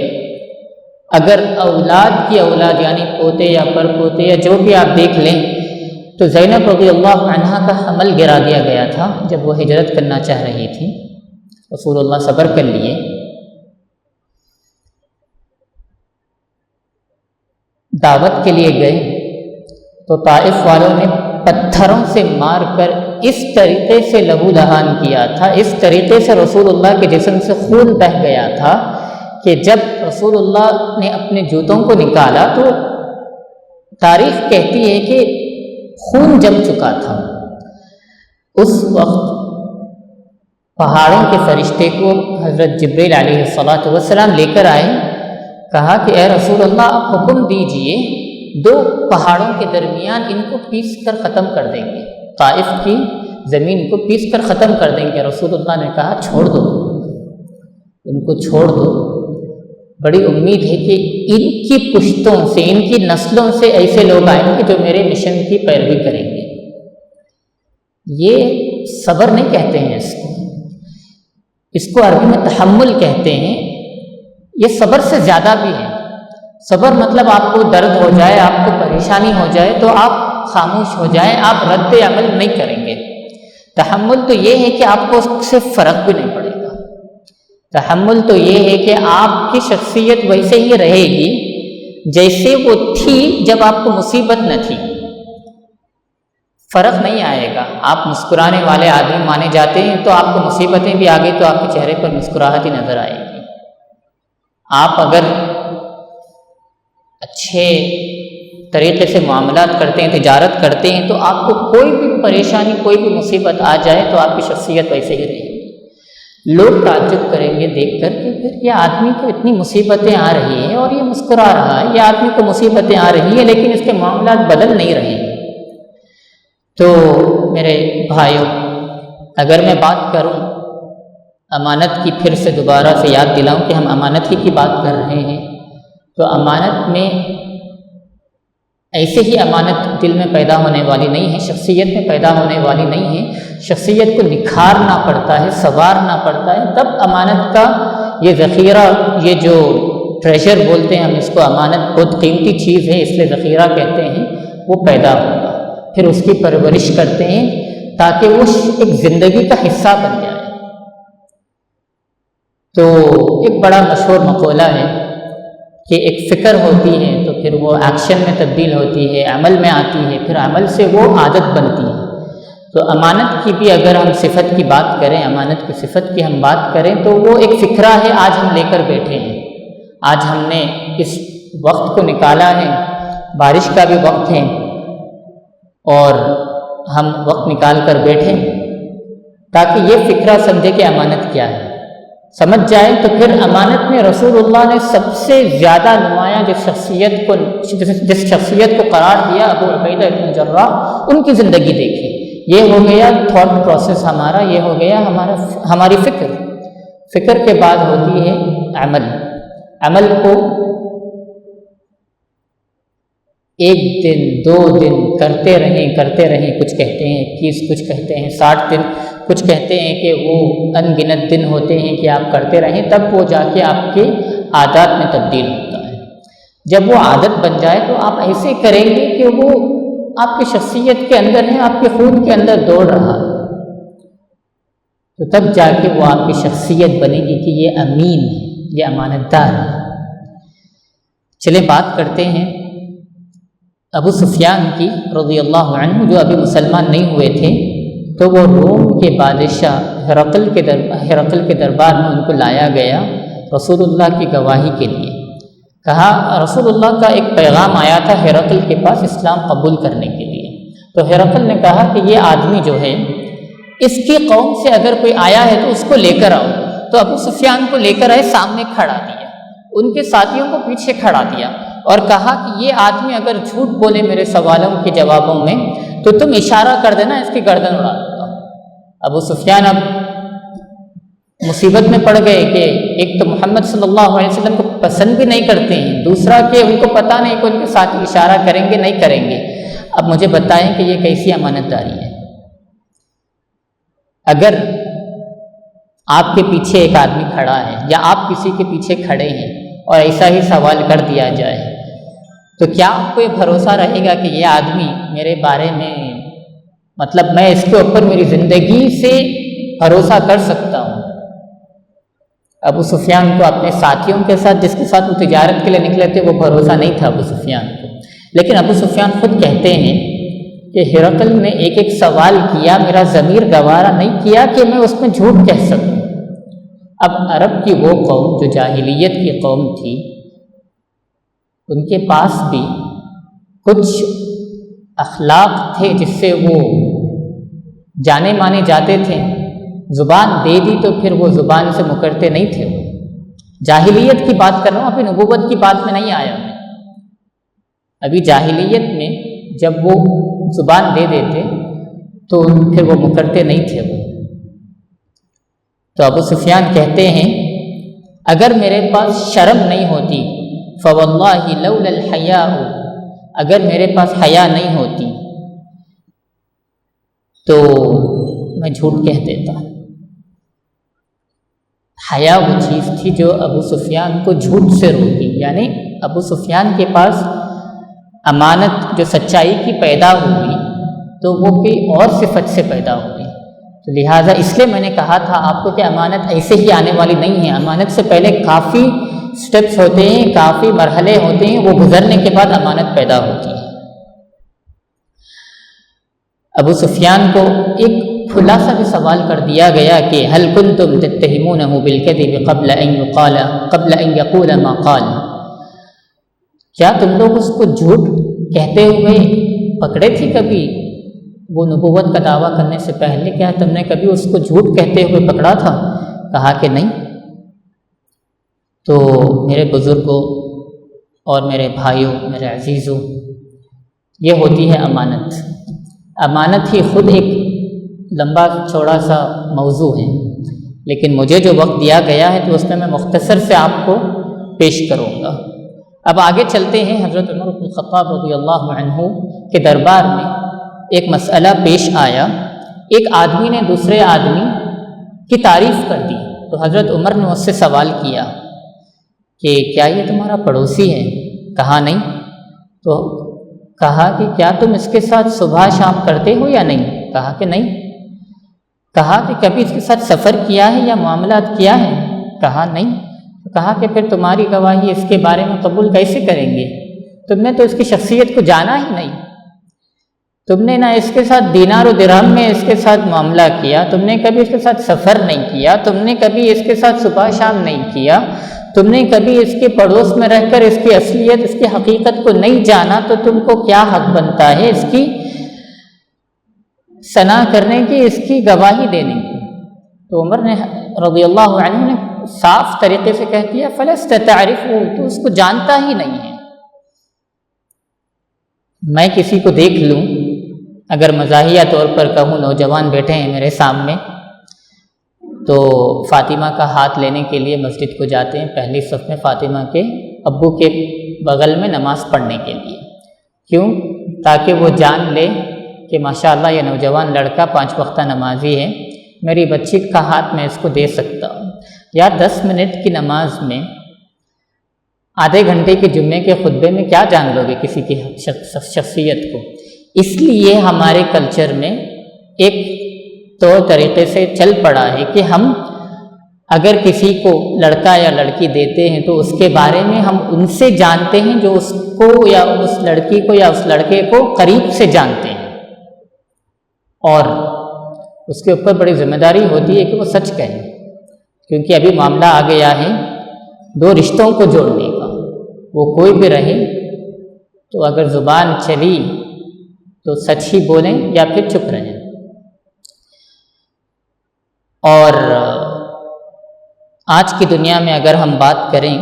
اگر اولاد کی اولاد یعنی پوتے یا پر پوتے یا جو بھی آپ دیکھ لیں تو زینب رضی اللہ عنہا کا حمل گرا دیا گیا تھا جب وہ ہجرت کرنا چاہ رہی تھی، رسول اللہ صبر کر لیے۔ دعوت کے لیے گئے تو طائف والوں نے پتھروں سے مار کر اس طریقے سے لہو دہان کیا تھا، اس طریقے سے رسول اللہ کے جسم سے خون بہہ گیا تھا کہ جب رسول اللہ نے اپنے جوتوں کو نکالا تو تاریخ کہتی ہے کہ خون جم چکا تھا۔ اس وقت پہاڑوں کے فرشتے کو حضرت جبریل علیہ السلام لے کر آئے، کہا کہ اے رسول اللہ آپ حکم دیجئے 2 پہاڑوں کے درمیان ان کو پیس کر ختم کر دیں گے، طائف کی زمین کو پیس کر ختم کر دیں گے۔ رسول اللہ نے کہا چھوڑ دو، ان کو چھوڑ دو، بڑی امید ہے کہ ان کی پشتوں سے ان کی نسلوں سے ایسے لوگ آئیں گے جو میرے مشن کی پیروی کریں گے۔ یہ صبر نہیں کہتے ہیں، اس کو عربی میں تحمل کہتے ہیں۔ یہ صبر سے زیادہ بھی ہے۔ صبر مطلب آپ کو درد ہو جائے، آپ کو پریشانی ہو جائے تو آپ خاموش ہو جائیں، آپ رد عمل نہیں کریں گے۔ تحمل تو یہ ہے کہ آپ کو اس سے فرق بھی نہیں پڑے گا۔ تحمل تو یہ ہے کہ آپ کی شخصیت ویسے ہی رہے گی جیسے وہ تھی جب آپ کو مصیبت نہ تھی، فرق نہیں آئے گا۔ آپ مسکرانے والے آدمی مانے جاتے ہیں تو آپ کو مصیبتیں بھی آ گئی تو آپ کے چہرے پر مسکراہٹ ہی نظر آئے گی۔ آپ اگر اچھے طریقے سے معاملات کرتے ہیں، تجارت کرتے ہیں تو آپ کو کوئی بھی پریشانی کوئی بھی مصیبت آ جائے تو آپ کی شخصیت ویسے ہی رہے گی۔ لوگ تعجب کریں گے دیکھ کر کہ پھر یہ آدمی کو اتنی مصیبتیں آ رہی ہیں اور یہ مسکرا رہا ہے، یہ آدمی کو مصیبتیں آ رہی ہیں لیکن اس کے معاملات بدل نہیں رہے ہیں۔ تو میرے بھائیوں، اگر میں بات کروں امانت کی، پھر سے دوبارہ سے یاد دلاؤں کہ ہم امانت ہی کی بات کر رہے ہیں، تو امانت میں ایسے ہی امانت دل میں پیدا ہونے والی نہیں ہے، شخصیت میں پیدا ہونے والی نہیں ہے۔ شخصیت کو نکھارنا پڑتا ہے، سنوارنا پڑتا ہے، تب امانت کا یہ ذخیرہ، یہ جو ٹریجر بولتے ہیں ہم اس کو، امانت بہت قیمتی چیز ہے اس لیے ذخیرہ کہتے ہیں، وہ پیدا ہوگا۔ پھر اس کی پرورش کرتے ہیں تاکہ وہ ایک زندگی کا حصہ بن جائے۔ تو ایک بڑا مشہور مقولہ ہے کہ ایک فکر ہوتی ہے تو پھر وہ ایکشن میں تبدیل ہوتی ہے، عمل میں آتی ہے، پھر عمل سے وہ عادت بنتی ہے۔ تو امانت کی بھی اگر ہم صفت کی بات کریں، امانت کی صفت کی ہم بات کریں تو وہ ایک فکرہ ہے آج ہم لے کر بیٹھے ہیں۔ آج ہم نے اس وقت کو نکالا ہے، بارش کا بھی وقت ہے اور ہم وقت نکال کر بیٹھے تاکہ یہ فکرہ سمجھے کہ امانت کیا ہے، سمجھ جائے۔ تو پھر امانت میں رسول اللہ نے سب سے زیادہ نمایاں جس شخصیت کو قرار دیا ابو عبیدہ بن جراح، ان کی زندگی دیکھی۔ یہ ہو گیا تھاٹ پروسیس ہمارا، یہ ہو گیا ہماری فکر کے بعد ہوتی ہے عمل کو 1 دن 2 دن کرتے رہیں، کچھ کہتے ہیں 21، کچھ کہتے ہیں 60 دن، کچھ کہتے ہیں کہ وہ ان گنت دن ہوتے ہیں کہ آپ کرتے رہیں، تب وہ جا کے آپ کے عادات میں تبدیل ہوتا ہے۔ جب وہ عادت بن جائے تو آپ ایسے کریں گے کہ وہ آپ کی شخصیت کے اندر ہے، آپ کے خون کے اندر دوڑ رہا ہے، تو تب جا کے وہ آپ کی شخصیت بنے گی کہ یہ امین ہے، یہ امانت دار ہے۔ چلیں بات کرتے ہیں ابو سفیان کی رضی اللہ عنہ، جو ابھی مسلمان نہیں ہوئے تھے، تو وہ روم کے بادشاہ ہرقل کے دربار میں ان کو لایا گیا رسول اللہ کی گواہی کے لیے۔ کہا رسول اللہ کا ایک پیغام آیا تھا ہرقل کے پاس اسلام قبول کرنے کے لیے، تو ہرقل نے کہا کہ یہ آدمی جو ہے اس کی قوم سے اگر کوئی آیا ہے تو اس کو لے کر آؤ۔ تو ابو سفیان کو لے کر آئے، سامنے کھڑا دیا، ان کے ساتھیوں کو پیچھے کھڑا دیا اور کہا کہ یہ آدمی اگر جھوٹ بولے میرے سوالوں کے جوابوں میں تو تم اشارہ کر دینا، اس کی گردن اڑا دوں گا۔ ابو سفیان اب مصیبت میں پڑ گئے کہ ایک تو محمد صلی اللہ علیہ وسلم کو پسند بھی نہیں کرتے ہیں، دوسرا کہ ان کو پتہ نہیں کہ ان کے ساتھ اشارہ کریں گے نہیں کریں گے۔ اب مجھے بتائیں کہ یہ کیسی امانت داری ہے؟ اگر آپ کے پیچھے ایک آدمی کھڑا ہے یا آپ کسی کے پیچھے کھڑے ہیں اور ایسا ہی سوال کر دیا جائے تو کیا آپ کو یہ بھروسہ رہے گا کہ یہ آدمی میرے بارے میں مطلب میں اس کے اوپر میری زندگی سے بھروسہ کر سکتا ہوں؟ ابو سفیان کو اپنے ساتھیوں کے ساتھ جس کے ساتھ وہ تجارت کے لیے نکلے تھے وہ بھروسہ نہیں تھا ابو سفیان کو، لیکن ابو سفیان خود کہتے ہیں کہ ہرقل نے ایک ایک سوال کیا، میرا ضمیر گوارا نہیں کیا کہ میں اس میں جھوٹ کہہ سکوں۔ اب عرب کی وہ قوم جو جاہلیت کی قوم تھی، ان کے پاس بھی کچھ اخلاق تھے جس سے وہ جانے مانے جاتے تھے۔ زبان دے دی تو پھر وہ زبان سے مکرتے نہیں تھے۔ جاہلیت کی بات کر رہا ہوں، ابھی نبوت کی بات میں نہیں آیا میں۔ ابھی جاہلیت میں جب وہ زبان دے دیتے تو پھر وہ مکرتے نہیں تھے وہ۔ تو ابو سفیان کہتے ہیں اگر میرے پاس شرم نہیں ہوتی فواللہ لولا الحیاء، اگر میرے پاس حیا نہیں ہوتی تو میں جھوٹ کہہ دیتا۔ حیا وہ چیز تھی جو ابو سفیان کو جھوٹ سے روکی، یعنی ابو سفیان کے پاس امانت جو سچائی کی پیدا ہوئی تو وہ کوئی اور صفت سے پیدا ہوئی۔ تو لہٰذا اس لیے میں نے کہا تھا آپ کو کہ امانت ایسے ہی آنے والی نہیں ہے، امانت سے پہلے کافی سٹیپس ہوتے ہیں، کافی مرحلے ہوتے ہیں، وہ گزرنے کے بعد امانت پیدا ہوتی ہے۔ ابو سفیان کو ایک کھلا سا بھی سوال کر دیا گیا کہ هل کنتم تتهمونه بالكذب قبل ان يقول ما قال، کیا تم لوگ اس کو جھوٹ کہتے ہوئے پکڑے تھے کبھی؟ وہ نبوت کا دعویٰ کرنے سے پہلے کیا تم نے کبھی اس کو جھوٹ کہتے ہوئے پکڑا تھا؟ کہا کہ نہیں۔ تو میرے بزرگوں اور میرے بھائیوں، میرے عزیزوں، یہ ہوتی ہے امانت۔ امانت ہی خود ایک لمبا چوڑا سا موضوع ہے، لیکن مجھے جو وقت دیا گیا ہے تو اس میں مختصر سے آپ کو پیش کروں گا۔ اب آگے چلتے ہیں۔ حضرت عمر بن الخطاب رضی اللہ عنہ کے دربار میں ایک مسئلہ پیش آیا، ایک آدمی نے دوسرے آدمی کی تعریف کر دی، تو حضرت عمر نے اس سے سوال کیا کہ کیا یہ تمہارا پڑوسی ہے؟ کہا نہیں۔ تو کہا کہ کیا تم اس کے ساتھ صبح شام کرتے ہو یا نہیں؟ کہا کہ نہیں۔ کہا کہ کبھی اس کے ساتھ سفر کیا ہے یا معاملات کیا ہے؟ کہا نہیں۔ کہا کہ پھر تمہاری گواہی اس کے بارے میں قبول کیسے کریں گے؟ تم نے تو اس کی شخصیت کو جانا ہی نہیں، تم نے نہ اس کے ساتھ دینار و درہم میں اس کے ساتھ معاملہ کیا، تم نے کبھی اس کے ساتھ سفر نہیں کیا، تم نے کبھی اس کے ساتھ صبح شام نہیں کیا، تم نے کبھی اس کے پڑوس میں رہ کر اس کی اصلیت، اس کی حقیقت کو نہیں جانا، تو تم کو کیا حق بنتا ہے اس کی ثنا کرنے کی، اس کی گواہی دینے کی؟ تو عمر نے رضی اللہ عنہ نے صاف طریقے سے کہہ دیا فلست تعرفہ، تو اس کو جانتا ہی نہیں ہے۔ میں کسی کو دیکھ لوں، اگر مزاحیہ طور پر کہوں، نوجوان بیٹھے ہیں میرے سامنے، تو فاطمہ کا ہاتھ لینے کے لیے مسجد کو جاتے ہیں، پہلی صف میں فاطمہ کے ابو کے بغل میں نماز پڑھنے کے لیے۔ کیوں؟ تاکہ وہ جان لے کہ ماشاءاللہ یہ نوجوان لڑکا 5 وقتہ نمازی ہے، میری بچی کا ہاتھ میں اس کو دے سکتا ہوں۔ یا 10 منٹ کی نماز میں آدھے گھنٹے کے جمعے کے خطبے میں کیا جان لو گے کسی کی شخصیت کو؟ اس لیے ہمارے کلچر میں ایک طور طریقے سے چل پڑا ہے کہ ہم اگر کسی کو لڑکا یا لڑکی دیتے ہیں تو اس کے بارے میں ہم ان سے جانتے ہیں جو اس کو یا اس لڑکی کو یا اس لڑکے کو قریب سے جانتے ہیں، اور اس کے اوپر بڑی ذمہ داری ہوتی ہے کہ وہ سچ کہے، کیونکہ ابھی معاملہ آ گیا ہے 2 رشتوں کو جوڑنے کا، وہ کوئی بھی رہے، تو اگر زبان چلی تو سچ ہی بولیں یا پھر چپ رہیں۔ اور آج کی دنیا میں اگر ہم بات کریں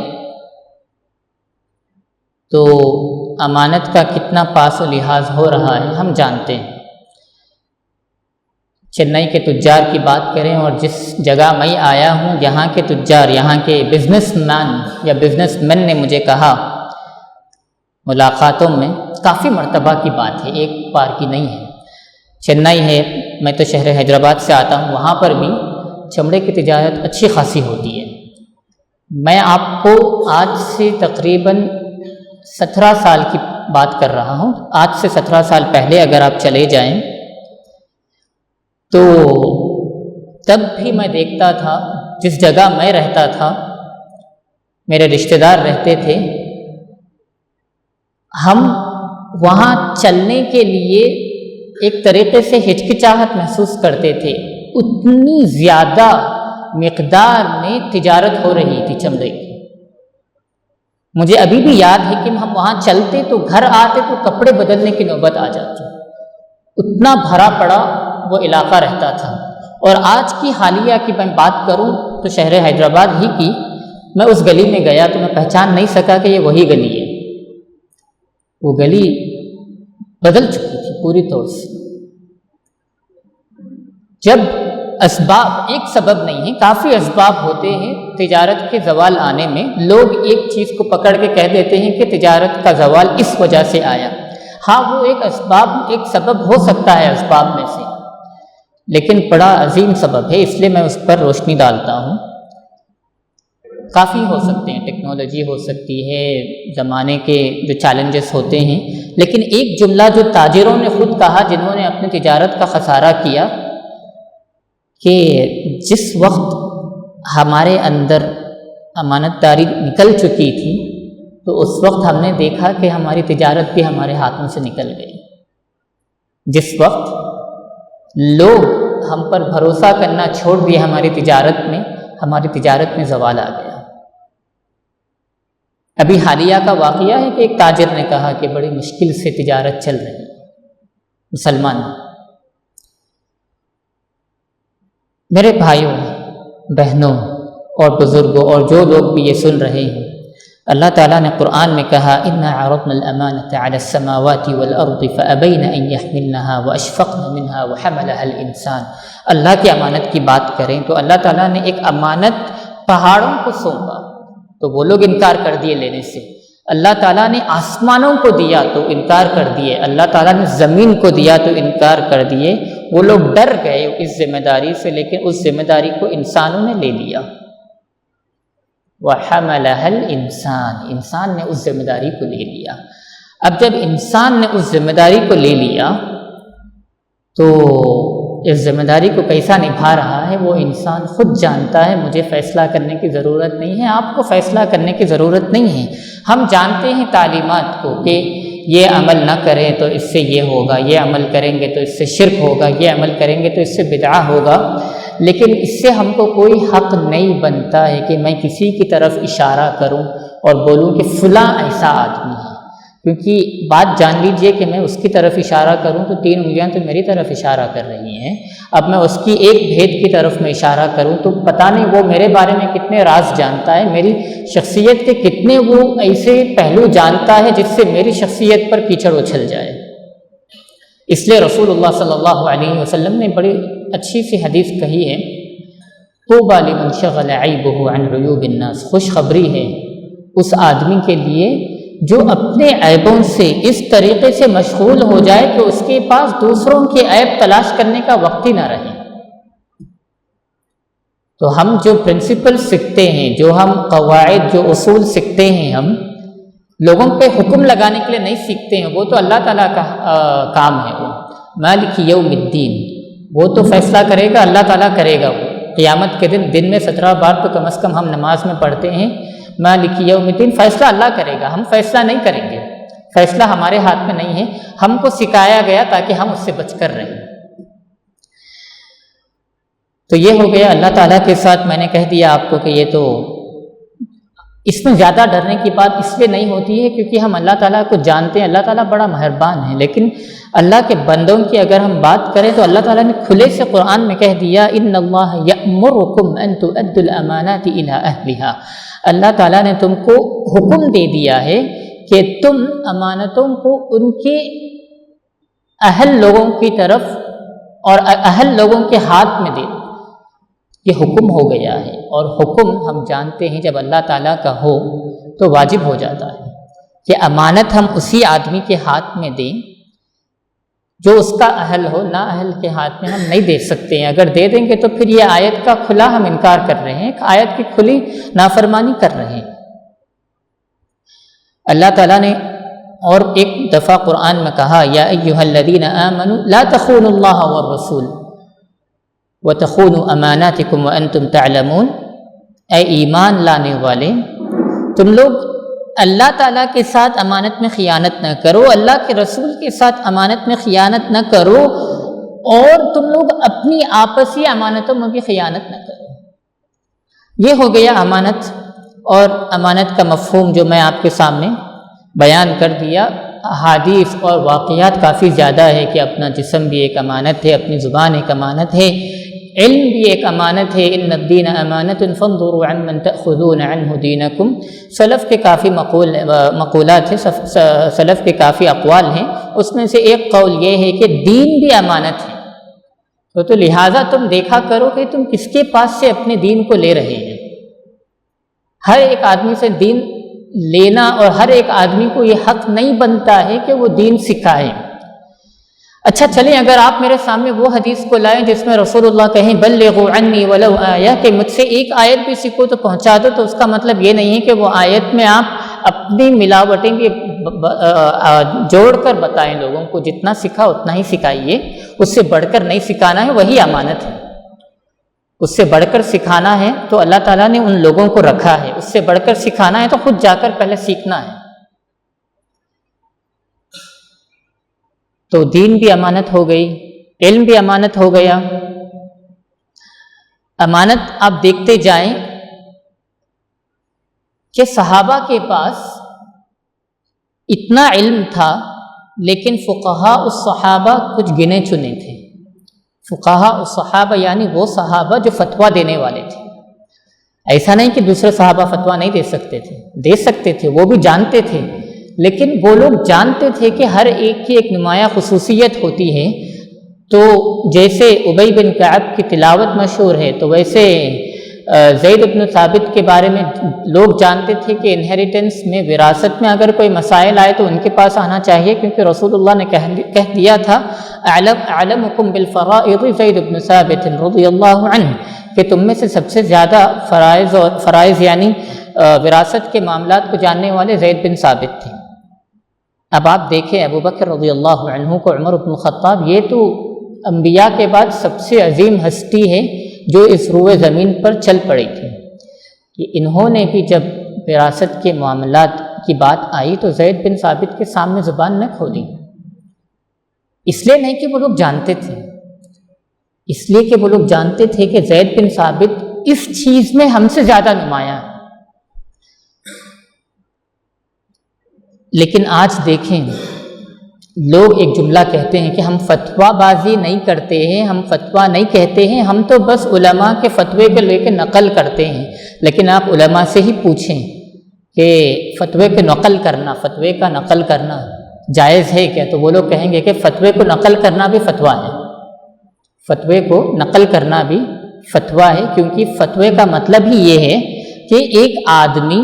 تو امانت کا کتنا پاس و لحاظ ہو رہا ہے ہم جانتے ہیں۔ چنئی کے تجار کی بات کریں اور جس جگہ میں آیا ہوں یہاں کے تجار، یہاں کے بزنس مین یا بزنس مین نے مجھے کہا ملاقاتوں میں، کافی مرتبہ کی بات ہے، ایک بار کی نہیں ہے، چنئی ہے، میں تو شہر حیدرآباد سے آتا ہوں، وہاں پر بھی چمڑے کی تجارت اچھی خاصی ہوتی ہے۔ میں آپ کو آج سے تقریباً 17 سال کی بات کر رہا ہوں، آج سے 17 سال پہلے اگر آپ چلے جائیں تو تب بھی میں دیکھتا تھا، جس جگہ میں رہتا تھا میرے رشتہ دار رہتے تھے، ہم وہاں چلنے کے لیے ایک طریقے سے ہچکچاہٹ محسوس کرتے تھے، اتنی زیادہ مقدار میں تجارت ہو رہی تھی چمڑے کی۔ مجھے ابھی بھی یاد ہے کہ ہم وہاں چلتے تو گھر آتے تو کپڑے بدلنے کی نوبت آ جاتی، اتنا بھرا پڑا وہ علاقہ رہتا تھا۔ اور آج کی حالیہ کی میں بات کروں تو شہر حیدرآباد ہی کی، میں اس گلی میں گیا تو میں پہچان نہیں سکا کہ یہ وہی گلی ہے، وہ گلی بدل چکی تھی پوری طور سے۔ جب اسباب، ایک سبب نہیں ہے، کافی اسباب ہوتے ہیں تجارت کے زوال آنے میں، لوگ ایک چیز کو پکڑ کے کہہ دیتے ہیں کہ تجارت کا زوال اس وجہ سے آیا۔ ہاں وہ ایک اسباب، ایک سبب ہو سکتا ہے اسباب میں سے، لیکن بڑا عظیم سبب ہے، اس لیے میں اس پر روشنی ڈالتا ہوں۔ کافی ہو سکتے ہیں، ٹیکنالوجی ہو سکتی ہے، زمانے کے جو چیلنجز ہوتے ہیں، لیکن ایک جملہ جو تاجروں نے خود کہا جنہوں نے اپنی تجارت کا خسارہ کیا، کہ جس وقت ہمارے اندر امانت داری نکل چکی تھی تو اس وقت ہم نے دیکھا کہ ہماری تجارت بھی ہمارے ہاتھوں سے نکل گئی۔ جس وقت لوگ ہم پر بھروسہ کرنا چھوڑ دیے ہماری تجارت میں زوال آ گیا۔ ابھی حالیہ کا واقعہ ہے کہ ایک تاجر نے کہا کہ بڑی مشکل سے تجارت چل رہی ہے مسلمان۔ میرے بھائیوں، بہنوں اور بزرگوں اور جو لوگ بھی یہ سن رہے ہیں، اللہ تعالیٰ نے قرآن میں کہا اِنَّا عَرَضْنَا الْأَمَانَةَ عَلَى السَّمَاوَاتِ وَالْأَرْضِ فَأَبَيْنَ أَن يَحْمِلْنَهَا وَأَشْفَقْنَ مِنْهَا وَحَمَلَهَا الْإِنسَانُ۔ اللہ کی امانت کی بات کریں تو اللہ تعالیٰ نے ایک امانت پہاڑوں کو سونپا تو وہ لوگ انکار کر دیے لینے سے، اللہ تعالیٰ نے آسمانوں کو دیا تو انکار کر دیے، اللہ تعالیٰ نے زمین کو دیا تو انکار کر دیے، وہ لوگ ڈر گئے اس ذمہ داری سے، لیکن اس ذمہ داری کو انسانوں نے لے لیا۔ وَحَمَلَهَا الْإِنسَانُ، انسان نے اس ذمہ داری کو لے لیا۔ اب جب انسان نے اس ذمہ داری کو لے لیا تو اس ذمہ داری کو کیسا نبھا رہا ہے وہ انسان خود جانتا ہے۔ مجھے فیصلہ کرنے کی ضرورت نہیں ہے، آپ کو فیصلہ کرنے کی ضرورت نہیں ہے۔ ہم جانتے ہیں تعلیمات کو کہ یہ عمل نہ کریں تو اس سے یہ ہوگا، یہ عمل کریں گے تو اس سے شرک ہوگا، یہ عمل کریں گے تو اس سے بدعہ ہوگا، لیکن اس سے ہم کو کوئی حق نہیں بنتا ہے کہ میں کسی کی طرف اشارہ کروں اور بولوں کہ فلاں ایسا آدمی ہے، کیونکہ بات جان لیجئے کہ میں اس کی طرف اشارہ کروں تو 3 انگلیاں تو میری طرف اشارہ کر رہی ہیں، اب میں اس کی ایک بھید کی طرف میں اشارہ کروں تو پتہ نہیں وہ میرے بارے میں کتنے راز جانتا ہے، میری شخصیت کے کتنے وہ ایسے پہلو جانتا ہے جس سے میری شخصیت پر کیچڑ اچھل جائے۔ اس لیے رسول اللہ صلی اللہ علیہ وسلم نے بڑی اچھی سی حدیث کہی ہے، طوبیٰ لمن شغل عیبہ عن عیوب الناس، خوشخبری ہے اس آدمی کے لیے جو اپنے عیبوں سے اس طریقے سے مشغول ہو جائے کہ اس کے پاس دوسروں کے عیب تلاش کرنے کا وقت ہی نہ رہے۔ تو ہم جو پرنسپل سیکھتے ہیں، جو ہم قواعد، جو اصول سیکھتے ہیں، ہم لوگوں پہ حکم لگانے کے لیے نہیں سیکھتے ہیں، وہ تو اللہ تعالیٰ کا کام ہے۔ وہ مالک یوم الدین، وہ تو فیصلہ کرے گا، اللہ تعالیٰ کرے گا۔ وہ قیامت کے دن میں 17 بار تو کم از کم ہم نماز میں پڑھتے ہیں مالک یوم الدین، فیصلہ اللہ کرے گا، ہم فیصلہ نہیں کریں گے، فیصلہ ہمارے ہاتھ میں نہیں ہے، ہم کو سکھایا گیا تاکہ ہم اس سے بچ کر رہیں۔ تو یہ ہو گیا اللہ تعالیٰ کے ساتھ، میں نے کہہ دیا آپ کو کہ یہ تو اس میں زیادہ ڈرنے کی بات اس لیے نہیں ہوتی ہے کیونکہ ہم اللہ تعالیٰ کو جانتے ہیں، اللہ تعالیٰ بڑا مہربان ہے، لیکن اللہ کے بندوں کی اگر ہم بات کریں تو اللہ تعالیٰ نے کھلے سے قرآن میں کہہ دیا ان اللہ یأمرکم ان تؤدوا الامانات الی اہلہا، اللہ تعالیٰ نے تم کو حکم دے دیا ہے کہ تم امانتوں کو ان کے اہل لوگوں کی طرف اور اہل لوگوں کے ہاتھ میں دے دو۔ یہ حکم ہو گیا ہے، اور حکم ہم جانتے ہیں جب اللہ تعالیٰ کا ہو تو واجب ہو جاتا ہے کہ امانت ہم اسی آدمی کے ہاتھ میں دیں جو اس کا اہل ہو، نا اہل کے ہاتھ میں ہم نہیں دے سکتے ہیں۔ اگر دے دیں گے تو پھر یہ آیت کا کھلا ہم انکار کر رہے ہیں، آیت کی کھلی نافرمانی کر رہے ہیں۔ اللہ تعالیٰ نے اور ایک دفعہ قرآن میں کہا یا ایھا الذین آمنوا لا تخونوا اللہ والرسول وتخونوا اماناتکم وانتم تعلمون، اے ایمان لانے والے تم لوگ اللہ تعالیٰ کے ساتھ امانت میں خیانت نہ کرو، اللہ کے رسول کے ساتھ امانت میں خیانت نہ کرو، اور تم لوگ اپنی آپسی امانتوں میں بھی خیانت نہ کرو۔ یہ ہو گیا امانت، اور امانت کا مفہوم جو میں آپ کے سامنے بیان کر دیا۔ احادیث اور واقعات کافی زیادہ ہے کہ اپنا جسم بھی ایک امانت ہے، اپنی زبان ایک امانت ہے، علم بھی ایک امانت ہے۔ ان الدین امانت فانظروا عمن تأخذون عنہ دینکم۔ سلف کے کافی مقولات ہیں، سلف کے کافی اقوال ہیں، اس میں سے ایک قول یہ ہے کہ دین بھی امانت ہے، تو لہٰذا تم دیکھا کرو کہ تم کس کے پاس سے اپنے دین کو لے رہے ہیں۔ ہر ایک آدمی سے دین لینا، اور ہر ایک آدمی کو یہ حق نہیں بنتا ہے کہ وہ دین سکھائے۔ اچھا چلیں، اگر آپ میرے سامنے وہ حدیث کو لائیں جس میں رسول اللہ کہیں بلغوا عنی ولو آیہ، کہ مجھ سے ایک آیت بھی سیکھو تو پہنچا دو، تو اس کا مطلب یہ نہیں ہے کہ وہ آیت میں آپ اپنی ملاوٹیں بھی جوڑ کر بتائیں لوگوں کو، جتنا سکھا اتنا ہی سکھائیے، اس سے بڑھ کر نہیں سکھانا ہے، وہی امانت ہے۔ اس سے بڑھ کر سکھانا ہے تو اللہ تعالیٰ نے ان لوگوں کو رکھا ہے، اس سے بڑھ کر سکھانا ہے تو خود جا کر پہلے سیکھنا ہے۔ تو دین بھی امانت ہو گئی، علم بھی امانت ہو گیا۔ امانت آپ دیکھتے جائیں کہ صحابہ کے پاس اتنا علم تھا، لیکن فقہاء الصحابہ کچھ گنے چنے تھے۔ فقہاء الصحابہ یعنی وہ صحابہ جو فتویٰ دینے والے تھے۔ ایسا نہیں کہ دوسرے صحابہ فتویٰ نہیں دے سکتے تھے، دے سکتے تھے، وہ بھی جانتے تھے، لیکن وہ لوگ جانتے تھے کہ ہر ایک کی ایک نمایاں خصوصیت ہوتی ہے۔ تو جیسے ابی بن کعب کی تلاوت مشہور ہے، تو ویسے زید بن ثابت کے بارے میں لوگ جانتے تھے کہ انہیریٹنس میں، وراثت میں اگر کوئی مسائل آئے تو ان کے پاس آنا چاہیے، کیونکہ رسول اللہ نے کہہ دیا تھا اعلمکم بالفرائض زید بن ثابت رضی اللہ عنہ، کہ تم میں سے سب سے زیادہ فرائض یعنی وراثت کے معاملات کو جاننے والے زید بن ثابت تھے۔ اب آپ دیکھیں ابو بکر رضی اللہ عنہ کو، عمر بن الخطاب، یہ تو انبیاء کے بعد سب سے عظیم ہستی ہے جو اس روئے زمین پر چل پڑی تھی، کہ انہوں نے بھی جب وراثت کے معاملات کی بات آئی تو زید بن ثابت کے سامنے زبان نہ کھولی، اس لیے نہیں کہ وہ لوگ جانتے تھے، اس لیے کہ وہ لوگ جانتے تھے کہ زید بن ثابت اس چیز میں ہم سے زیادہ نمایاں ہے۔ لیکن آج دیکھیں، لوگ ایک جملہ کہتے ہیں کہ ہم فتویٰ بازی نہیں کرتے ہیں، ہم فتویٰ نہیں کہتے ہیں، ہم تو بس علماء کے فتوے کو لے کے نقل کرتے ہیں۔ لیکن آپ علماء سے ہی پوچھیں کہ فتوے کو نقل کرنا، فتوے کا نقل کرنا جائز ہے کیا؟ تو وہ لوگ کہیں گے کہ فتوے کو نقل کرنا بھی فتویٰ ہے، فتوے کو نقل کرنا بھی فتویٰ ہے، کیونکہ فتوے کا مطلب ہی یہ ہے کہ ایک آدمی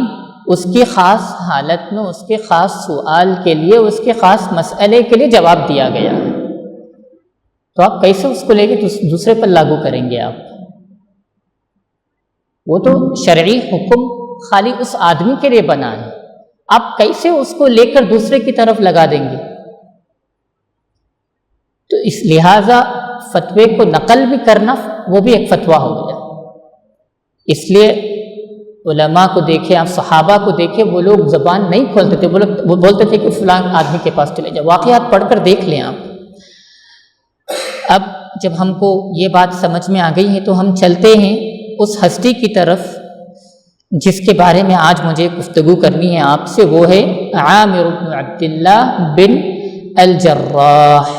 اس کی خاص حالت میں، اس کے خاص سوال کے لیے، اس کے خاص مسئلے کے لیے جواب دیا گیا ہے، تو آپ کیسے اس کو لے کے دوسرے پر لاگو کریں گے؟ آپ وہ تو شرعی حکم خالی اس آدمی کے لیے بنا ہے، آپ کیسے اس کو لے کر دوسرے کی طرف لگا دیں گے؟ تو اس لہٰذا فتوے کو نقل بھی کرنا وہ بھی ایک فتویٰ ہو گیا۔ اس لیے علماء کو دیکھیں، آپ صحابہ کو دیکھیں، وہ لوگ زبان نہیں کھولتے تھے، وہ بولتے تھے کہ فلاں آدمی کے پاس چلے جاؤ۔ واقعات پڑھ کر دیکھ لیں آپ۔ اب جب ہم کو یہ بات سمجھ میں آ گئی ہے تو ہم چلتے ہیں اس ہستی کی طرف جس کے بارے میں آج مجھے گفتگو کرنی ہے آپ سے، وہ ہے عامر بن عبداللہ بن الجراح۔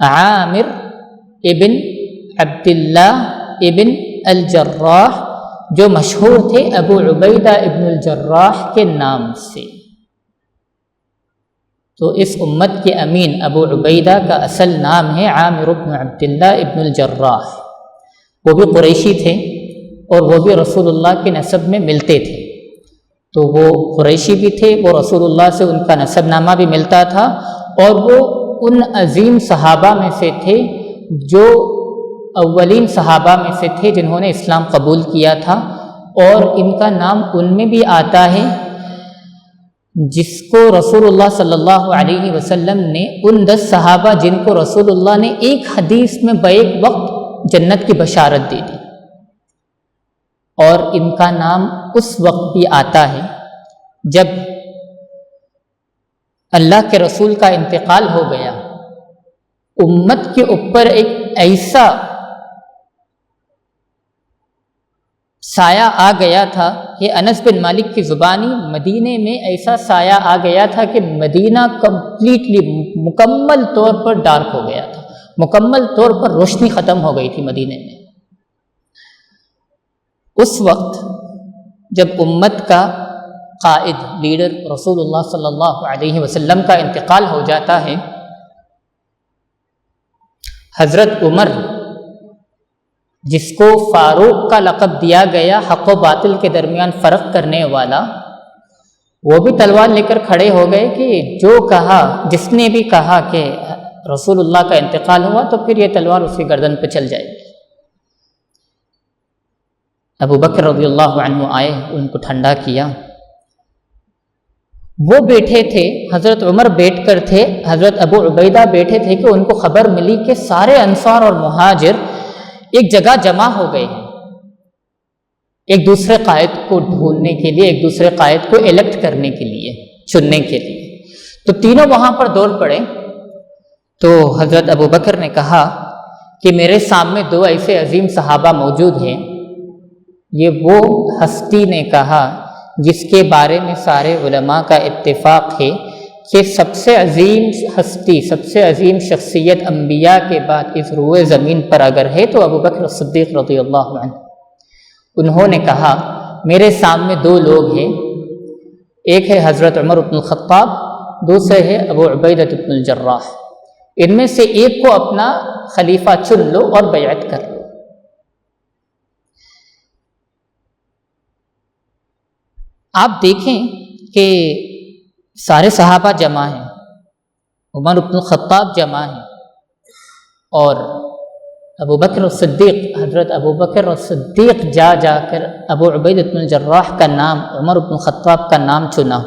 عامر ابن عبداللہ ابن الجراح، جو مشہور تھے ابو عبیدہ ابن الجراح کے نام سے۔ تو اس امت کے امین ابو عبیدہ کا اصل نام ہے عامر بن عبداللہ ابن الجراح، وہ بھی قریشی تھے اور وہ بھی رسول اللہ کے نسب میں ملتے تھے، تو وہ قریشی بھی تھے، وہ رسول اللہ سے ان کا نسب نامہ بھی ملتا تھا، اور وہ ان عظیم صحابہ میں سے تھے جو اولین صحابہ میں سے تھے جنہوں نے اسلام قبول کیا تھا، اور ان کا نام ان میں بھی آتا ہے جس کو رسول اللہ صلی اللہ علیہ وسلم نے ان 10 صحابہ جن کو رسول اللہ نے ایک حدیث میں بیک وقت جنت کی بشارت دی تھی، اور ان کا نام اس وقت بھی آتا ہے جب اللہ کے رسول کا انتقال ہو گیا، امت کے اوپر ایک ایسا سایہ آ گیا تھا کہ انس بن مالک کی زبانی مدینے میں ایسا سایہ آ گیا تھا کہ مدینہ کمپلیٹلی مکمل طور پر ڈارک ہو گیا تھا، مکمل طور پر روشنی ختم ہو گئی تھی مدینے میں۔ اس وقت جب امت کا قائد لیڈر رسول اللہ صلی اللہ علیہ وسلم کا انتقال ہو جاتا ہے، حضرت عمر جس کو فاروق کا لقب دیا گیا، حق و باطل کے درمیان فرق کرنے والا، وہ بھی تلوار لے کر کھڑے ہو گئے کہ جو کہا، جس نے بھی کہا کہ رسول اللہ کا انتقال ہوا تو پھر یہ تلوار اس کی گردن پہ چل جائے گی۔ ابو بکر رضی اللہ عنہ آئے، ان کو ٹھنڈا کیا، وہ بیٹھے تھے، حضرت عمر بیٹھ کر تھے، حضرت ابو عبیدہ بیٹھے تھے کہ ان کو خبر ملی کہ سارے انصار اور مہاجر ایک جگہ جمع ہو گئے ہیں ایک دوسرے قائد کو ڈھونڈنے کے لیے، ایک دوسرے قائد کو الیکٹ کرنے کے لیے، چننے کے لیے، تو تینوں وہاں پر دوڑ پڑے۔ تو حضرت ابو بکر نے کہا کہ میرے سامنے 2 ایسے عظیم صحابہ موجود ہیں، یہ وہ ہستی نے کہا جس کے بارے میں سارے علماء کا اتفاق ہے کہ سب سے عظیم ہستی، سب سے عظیم شخصیت انبیاء کے بعد اس روئے زمین پر اگر ہے تو ابو بکر صدیق رضی اللہ عنہ۔ انہوں نے کہا میرے سامنے 2 لوگ ہیں، ایک ہے حضرت عمر بن الخطاب، دوسرے ہے ابو عبیدہ بن الجراح، ان میں سے ایک کو اپنا خلیفہ چن لو اور بیعت کر لو۔ آپ دیکھیں کہ سارے صحابہ جمع ہیں، عمر بن الخطاب جمع ہیں، اور ابو بکر الصدیق، حضرت ابو بکر الصدیق جا کر ابو عبیدہ بن الجراح کا نام، عمر بن الخطاب کا نام چنا،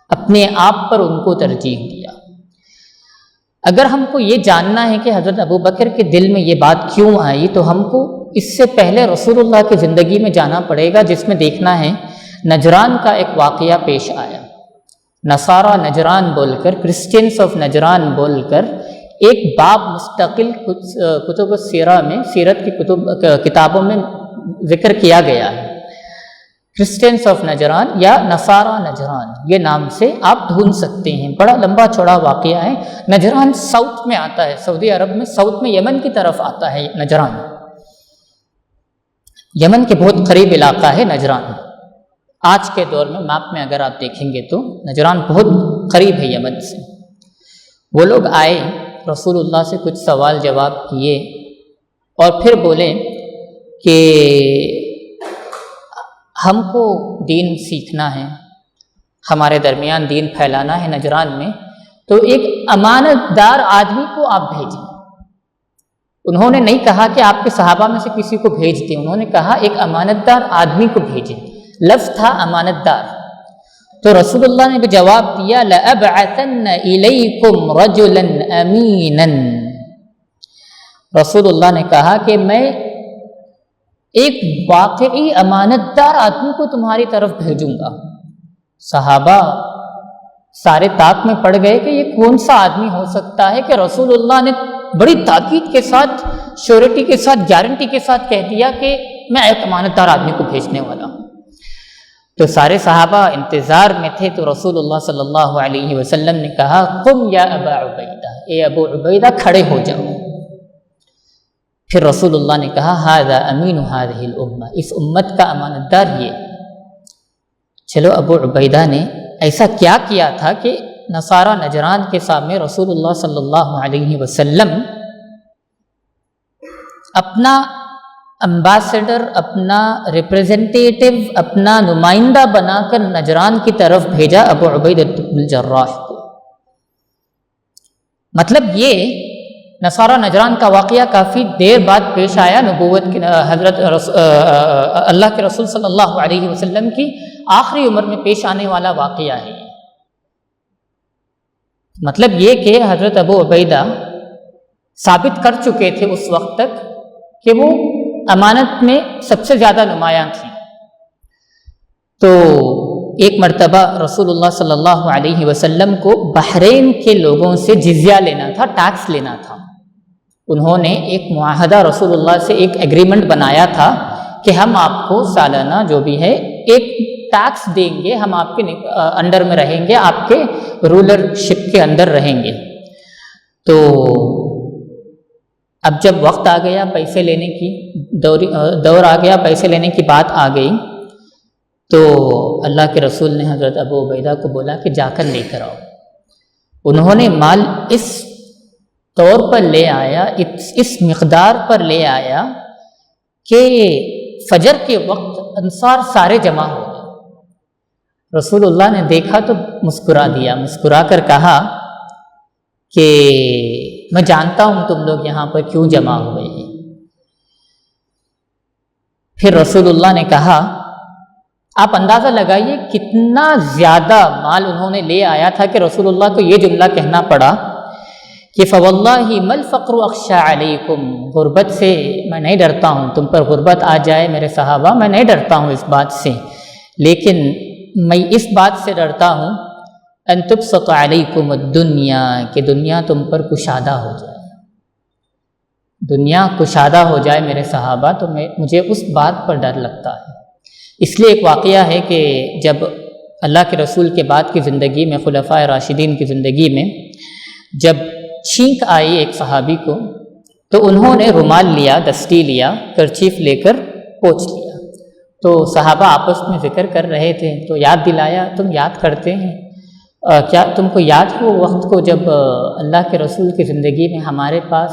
اپنے آپ پر ان کو ترجیح دیا۔ اگر ہم کو یہ جاننا ہے کہ حضرت ابو بکر کے دل میں یہ بات کیوں آئی، تو ہم کو اس سے پہلے رسول اللہ کی زندگی میں جانا پڑے گا، جس میں دیکھنا ہے نجران کا ایک واقعہ پیش آیا۔ نصارہ نجران بول کر، کرسچنس آف نجران بول کر ایک باب مستقل کتب السیرہ میں، سیرت کی کتابوں میں ذکر کیا گیا ہے۔ کرسچنس آف نجران یا نصارہ نجران، یہ نام سے آپ ڈھونڈ سکتے ہیں، بڑا لمبا چوڑا واقعہ ہے۔ نجران ساؤتھ میں آتا ہے، سعودی عرب میں ساؤتھ میں، یمن کی طرف آتا ہے نجران، یمن کے بہت قریب علاقہ ہے نجران۔ آج کے دور میں میپ میں اگر آپ دیکھیں گے تو نجران بہت قریب ہے یمن سے۔ وہ لوگ آئے، رسول اللہ سے کچھ سوال جواب کیے، اور پھر بولے کہ ہم کو دین سیکھنا ہے، ہمارے درمیان دین پھیلانا ہے نجران میں، تو ایک امانت دار آدمی کو آپ بھیجیں۔ انہوں نے نہیں کہا کہ آپ کے صحابہ میں سے کسی کو بھیج دیں، انہوں نے کہا ایک امانت دار آدمی کو بھیجیں، لفظ تھا امانت دار۔ تو رسول اللہ نے بھی جواب دیا لَأَبْعَثَنَّ إِلَيْكُمْ رَجُلًا أَمِينًا، رسول اللہ نے کہا کہ میں ایک واقعی امانت دار آدمی کو تمہاری طرف بھیجوں گا۔ صحابہ سارے طاق میں پڑ گئے کہ یہ کون سا آدمی ہو سکتا ہے کہ رسول اللہ نے بڑی تاکید کے ساتھ، شیورٹی کے ساتھ، گارنٹی کے ساتھ کہہ دیا کہ میں ایک امانت دار آدمی کو بھیجنے والا ہوں۔ تو سارے صحابہ انتظار میں تھے، تو رسول اللہ صلی اللہ علیہ وسلم نے کہا قم یا ابا عبیدہ، اے ابو عبیدہ کھڑے ہو جاؤ۔ پھر رسول اللہ نے کہا ھذا امین ھذہ الامہ، اس امت کا امانت دار یہ۔ چلو ابو عبیدہ نے ایسا کیا کیا تھا کہ نصارہ نجران کے سامنے رسول اللہ صلی اللہ علیہ وسلم اپنا امبیسڈر، اپنا ریپریزنٹیٹو، اپنا نمائندہ بنا کر نجران کی طرف بھیجا ابو عبیدہ بن الجراح کو۔ مطلب یہ نصارہ نجران کا واقعہ کافی دیر بعد پیش آیا، نبوت کی حضرت اللہ کے رسول صلی اللہ علیہ وسلم کی آخری عمر میں پیش آنے والا واقعہ ہے۔ مطلب یہ کہ حضرت ابو عبیدہ ثابت کر چکے تھے اس وقت تک کہ وہ امانت میں سب سے زیادہ نمایاں تھیں۔ تو ایک مرتبہ رسول اللہ صلی اللہ علیہ وسلم کو بحرین کے لوگوں سے جزیہ لینا تھا، ٹیکس لینا تھا۔ انہوں نے ایک معاہدہ رسول اللہ سے، ایک ایگریمنٹ بنایا تھا کہ ہم آپ کو سالانہ جو بھی ہے ایک ٹیکس دیں گے، ہم آپ کے انڈر میں رہیں گے، آپ کے رولرشپ کے اندر رہیں گے۔ تو اب جب وقت آ گیا پیسے لینے کی، دور آ گیا، پیسے لینے کی بات آ گئی، تو اللہ کے رسول نے حضرت ابو عبیدہ کو بولا کہ جا کر لے کر آؤ۔ انہوں نے مال اس طور پر لے آیا، اس مقدار پر لے آیا کہ فجر کے وقت انصار سارے جمع ہو گئے۔ رسول اللہ نے دیکھا تو مسکرا دیا، مسکرا کر کہا کہ میں جانتا ہوں تم لوگ یہاں پر کیوں جمع ہوئے ہیں۔ پھر رسول اللہ نے کہا آپ اندازہ لگائیے کتنا زیادہ مال انہوں نے لے آیا تھا کہ رسول اللہ کو یہ جملہ کہنا پڑا کہ فواللہ ما الفقر اخشى علیکم، غربت سے میں نہیں ڈرتا ہوں، تم پر غربت آ جائے میرے صحابہ، میں نہیں ڈرتا ہوں اس بات سے، لیکن میں اس بات سے ڈرتا ہوں ان تبسط علیکم الدنیا، کہ دنیا تم پر کشادہ ہو جائے، دنیا کشادہ ہو جائے میرے صحابہ، تو مجھے اس بات پر ڈر لگتا ہے۔ اس لیے ایک واقعہ ہے کہ جب اللہ کے رسول کے بعد کی زندگی میں، خلفائے راشدین کی زندگی میں جب چھینک آئی ایک صحابی کو، تو انہوں نے رومال لیا، دستی لیا، کرچیف لے کر پوچھ لیا۔ تو صحابہ آپس میں ذکر کر رہے تھے، تو یاد دلایا تم یاد کرتے ہیں کیا تم کو یاد ہے وہ وقت کو جب اللہ کے رسول کی زندگی میں ہمارے پاس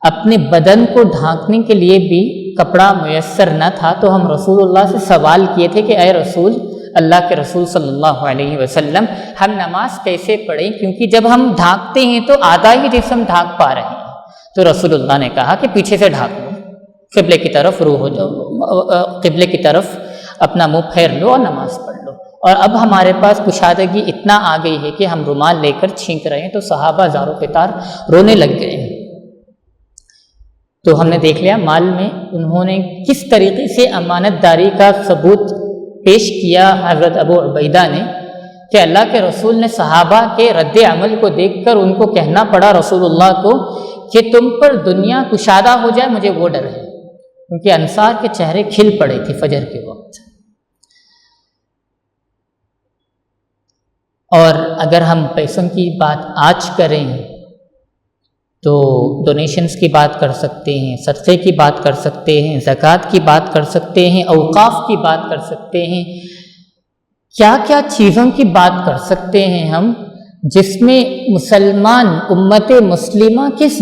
اپنے بدن کو ڈھانکنے کے لیے بھی کپڑا میسر نہ تھا، تو ہم رسول اللہ سے سوال کیے تھے کہ اے رسول اللہ کے رسول صلی اللہ علیہ وسلم ہم نماز کیسے پڑھیں، کیونکہ جب ہم ڈھانکتے ہیں تو آدھا ہی جسم ڈھانک پا رہے ہیں۔ تو رسول اللہ نے کہا کہ پیچھے سے ڈھانک لو، قبلے کی طرف روح ہو جاؤ، قبلے کی طرف اپنا منہ پھیر لو اور نماز پڑھ لو۔ اور اب ہمارے پاس کشادگی اتنا آ گئی ہے کہ ہم رومال لے کر چھینک رہے ہیں، تو صحابہ زاروں پتار رونے لگ گئے ہیں۔ تو ہم نے دیکھ لیا مال میں انہوں نے کس طریقے سے امانت داری کا ثبوت پیش کیا حضرت ابو عبیدہ نے، کہ اللہ کے رسول نے صحابہ کے رد عمل کو دیکھ کر ان کو کہنا پڑا رسول اللہ کو کہ تم پر دنیا کشادہ ہو جائے، مجھے وہ ڈر ہے، کیونکہ انصار کے چہرے کھل پڑے تھے فجر کے وقت۔ اور اگر ہم پیسوں کی بات آج کریں تو ڈونیشنز کی بات کر سکتے ہیں، صدقے کی بات کر سکتے ہیں، زکوٰۃ کی بات کر سکتے ہیں، اوقاف کی بات کر سکتے ہیں، کیا کیا چیزوں کی بات کر سکتے ہیں ہم جس میں مسلمان امت مسلمہ کس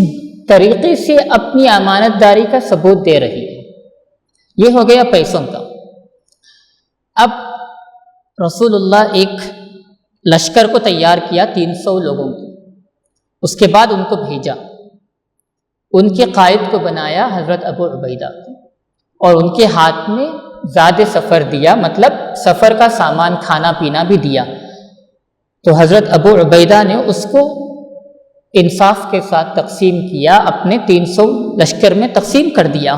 طریقے سے اپنی امانت داری کا ثبوت دے رہی ہے۔ یہ ہو گیا پیسوں کا۔ اب رسول اللہ ایک لشکر کو تیار کیا 300 لوگوں کی، اس کے بعد ان کو بھیجا، ان کے قائد کو بنایا حضرت ابو عبیدہ اور ان کے ہاتھ میں زاد سفر دیا، مطلب سفر کا سامان کھانا پینا بھی دیا۔ تو حضرت ابو عبیدہ نے اس کو انصاف کے ساتھ تقسیم کیا، اپنے 300 لشکر میں تقسیم کر دیا،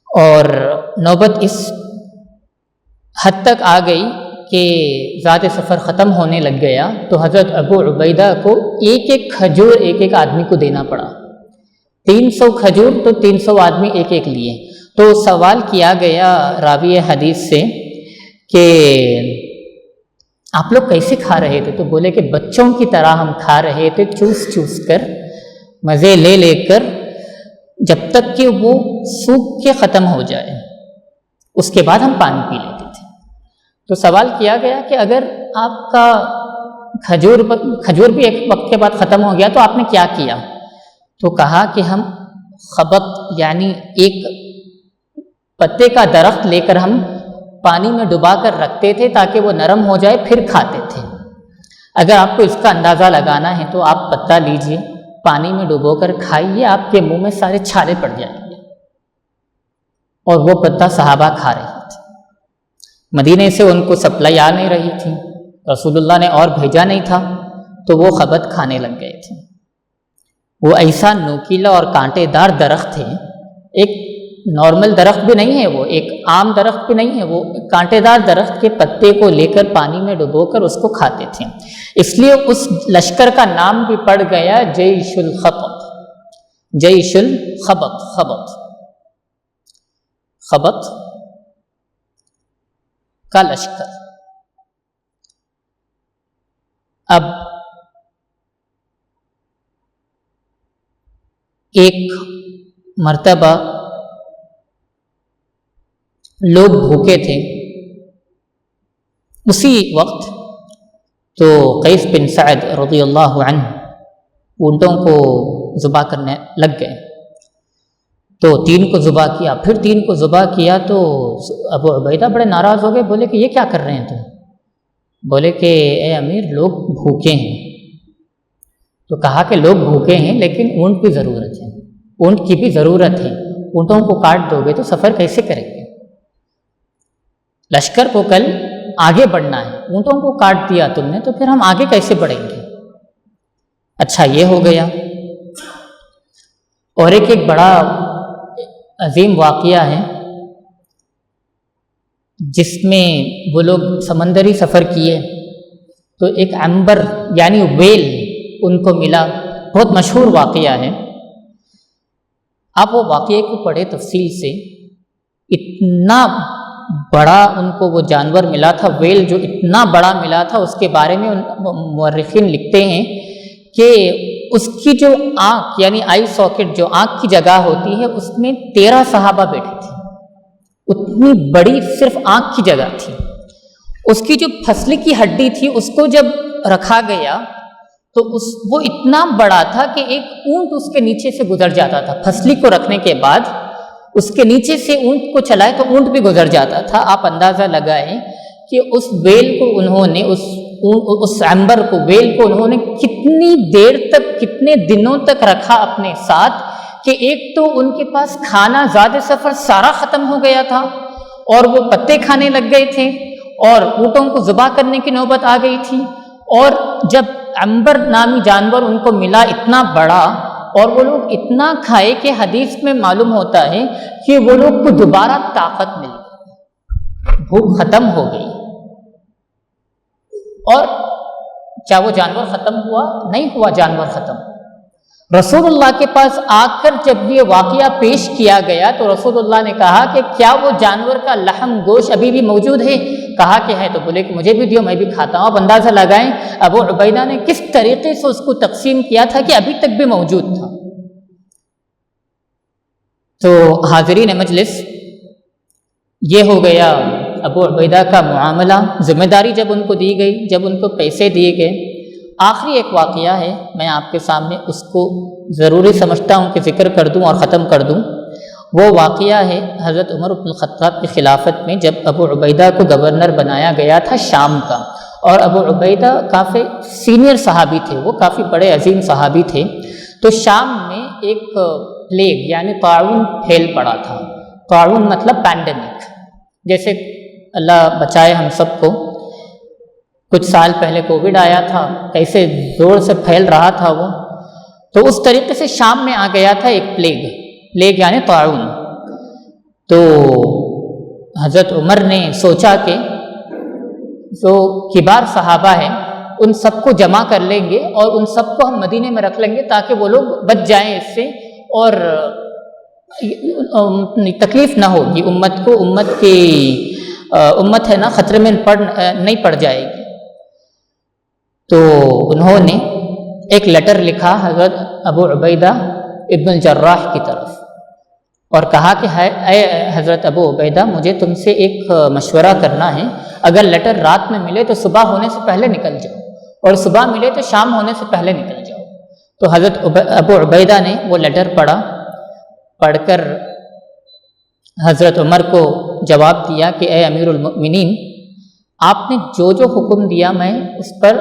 اور نوبت اس حد تک آ گئی کہ ذات سفر ختم ہونے لگ گیا، تو حضرت ابو عبیدہ کو ایک ایک کھجور ایک ایک آدمی کو دینا پڑا، 300 کھجور تو 300 آدمی ایک ایک لیے۔ تو سوال کیا گیا راوی حدیث سے کہ آپ لوگ کیسے کھا رہے تھے؟ تو بولے کہ بچوں کی طرح ہم کھا رہے تھے، چوس چوس کر، مزے لے لے کر، جب تک کہ وہ سوکھ کے ختم ہو جائے، اس کے بعد ہم پانی پی لیتے تھے۔ تو سوال کیا گیا کہ اگر آپ کا کھجور بھی ایک وقت کے بعد ختم ہو گیا، تو آپ نے کیا کیا؟ تو کہا کہ ہم خبط یعنی ایک پتے کا درخت لے کر ہم پانی میں ڈبا کر رکھتے تھے تاکہ وہ نرم ہو جائے، پھر کھاتے تھے۔ اگر آپ کو اس کا اندازہ لگانا ہے تو آپ پتا لیجئے، پانی میں ڈبو کر کھائیے، آپ کے منہ میں سارے چھالے پڑ جائیں گے۔ اور وہ پتا صحابہ کھا رہے تھے، مدینے سے ان کو سپلائی آ نہیں رہی تھی، رسول اللہ نے اور بھیجا نہیں تھا، تو وہ خبط کھانے لگ گئے تھے۔ وہ ایسا نوکیلا اور کانٹے دار درخت ہے، ایک نارمل درخت بھی نہیں ہے، وہ ایک عام درخت بھی نہیں ہے، وہ کانٹے دار درخت کے پتے کو لے کر پانی میں ڈبو کر اس کو کھاتے تھے۔ اس لیے اس لشکر کا نام بھی پڑ گیا جیش الخبط، جیش الخبط، خبط کا لشکر۔ اب ایک مرتبہ لوگ بھوکے تھے، اسی وقت تو قیس بن سعد رضی اللہ عنہ اونٹوں کو ذبح کرنے لگ گئے، تو 3 کو ذبح کیا، پھر 3 کو ذبح کیا، تو ابو عبیدہ بڑے ناراض ہو گئے، بولے کہ یہ کیا کر رہے ہیں تم؟ بولے کہ اے امیر، لوگ بھوکے ہیں۔ تو کہا کہ لوگ بھوکے ہیں لیکن اونٹ کی ضرورت ہے، اونٹ کی بھی ضرورت ہے، اونٹوں کو کاٹ دو گے تو سفر کیسے کریں گے؟ لشکر کو کل آگے بڑھنا ہے، اونٹوں کو کاٹ دیا تم نے تو پھر ہم آگے کیسے بڑھیں گے؟ اچھا یہ ہو گیا۔ اور ایک بڑا عظیم واقعہ ہے جس میں وہ لوگ سمندری سفر کیے، تو ایک عنبر یعنی ویل ان کو ملا، بہت مشہور واقعہ ہے، آپ وہ واقعے کو پڑھے تفصیل سے۔ اتنا بڑا ان کو وہ جانور ملا تھا، ویل جو اتنا بڑا ملا تھا، اس کے بارے میں مورخین لکھتے ہیں کہ اس کی جو آنکھ یعنی آئی ساکٹ، جو آنکھ کی جگہ ہوتی ہے، اس میں 13 صحابہ بیٹھے تھے، اتنی بڑی صرف آنکھ کی جگہ تھی۔ اس کی جو پھسلی کی ہڈی تھی اس کو جب رکھا گیا تو وہ اتنا بڑا تھا کہ ایک اونٹ اس کے نیچے سے گزر جاتا تھا، پھسلی کو رکھنے کے بعد اس کے نیچے سے اونٹ کو چلائے تو اونٹ بھی گزر جاتا تھا۔ آپ اندازہ لگائیں کہ اس ویل کو انہوں نے اس عنبر کو، ویل کو انہوں نے کتنی دیر تک، کتنے دنوں تک رکھا اپنے ساتھ، کہ ایک تو ان کے پاس کھانا زیادہ سفر سارا ختم ہو گیا تھا اور وہ پتے کھانے لگ گئے تھے، اور اونٹوں کو ذبح کرنے کی نوبت آ گئی تھی، اور جب عنبر نامی جانور ان کو ملا اتنا بڑا، اور وہ لوگ اتنا کھائے کہ حدیث میں معلوم ہوتا ہے کہ وہ لوگ کو دوبارہ طاقت مل گئی، بھوک ختم ہو گئی۔ اور کیا وہ جانور ختم ہوا؟ نہیں ہوا جانور ختم۔ رسول اللہ کے پاس آ کر جب یہ واقعہ پیش کیا گیا تو رسول اللہ نے کہا کہ کیا وہ جانور کا لحم گوشت ابھی بھی موجود ہے؟ کہا کہ ہے، تو بولے کہ مجھے بھی دیو، میں بھی کھاتا ہوں۔ اب اندازہ لگائیں ابو عبیدہ نے کس طریقے سے اس کو تقسیم کیا تھا کہ ابھی تک بھی موجود تھا۔ تو حاضرین مجلس، یہ ہو گیا ابو عبیدہ کا معاملہ۔ ذمہ داری جب ان کو دی گئی، جب ان کو پیسے دیے گئے، آخری ایک واقعہ ہے، میں آپ کے سامنے اس کو ضروری سمجھتا ہوں کہ ذکر کر دوں اور ختم کر دوں۔ وہ واقعہ ہے حضرت عمر بن الخطاب کی خلافت میں، جب ابو عبیدہ کو گورنر بنایا گیا تھا شام کا، اور ابو عبیدہ کافی سینئر صحابی تھے، وہ کافی بڑے عظیم صحابی تھے۔ تو شام میں ایک پلیگ یعنی طاعون پھیل پڑا تھا۔ طاعون مطلب پینڈیمک، جیسے اللہ بچائے ہم سب کو، کچھ سال پہلے کووڈ آیا تھا، کیسے زور سے پھیل رہا تھا وہ، تو اس طریقے سے شام میں آ گیا تھا ایک پلیگ یعنی طاعون۔ تو حضرت عمر نے سوچا کہ جو کبار صحابہ ہیں ان سب کو جمع کر لیں گے اور ان سب کو ہم مدینے میں رکھ لیں گے تاکہ وہ لوگ بچ جائیں اس سے، اور تکلیف نہ ہوگی امت کو، امت ہے نا، خطرے میں نہیں پڑ جائے گی۔ تو انہوں نے ایک لیٹر لکھا حضرت ابو عبیدہ ابن الجراح کی طرف، اور کہا کہ اے حضرت ابو عبیدہ، مجھے تم سے ایک مشورہ کرنا ہے، اگر لیٹر رات میں ملے تو صبح ہونے سے پہلے نکل جاؤ، اور صبح ملے تو شام ہونے سے پہلے نکل جاؤ۔ تو حضرت ابو عبیدہ نے وہ لیٹر پڑھا، پڑھ کر حضرت عمر کو جواب دیا کہ اے امیر المؤمنین، آپ نے جو جو حکم دیا میں اس پر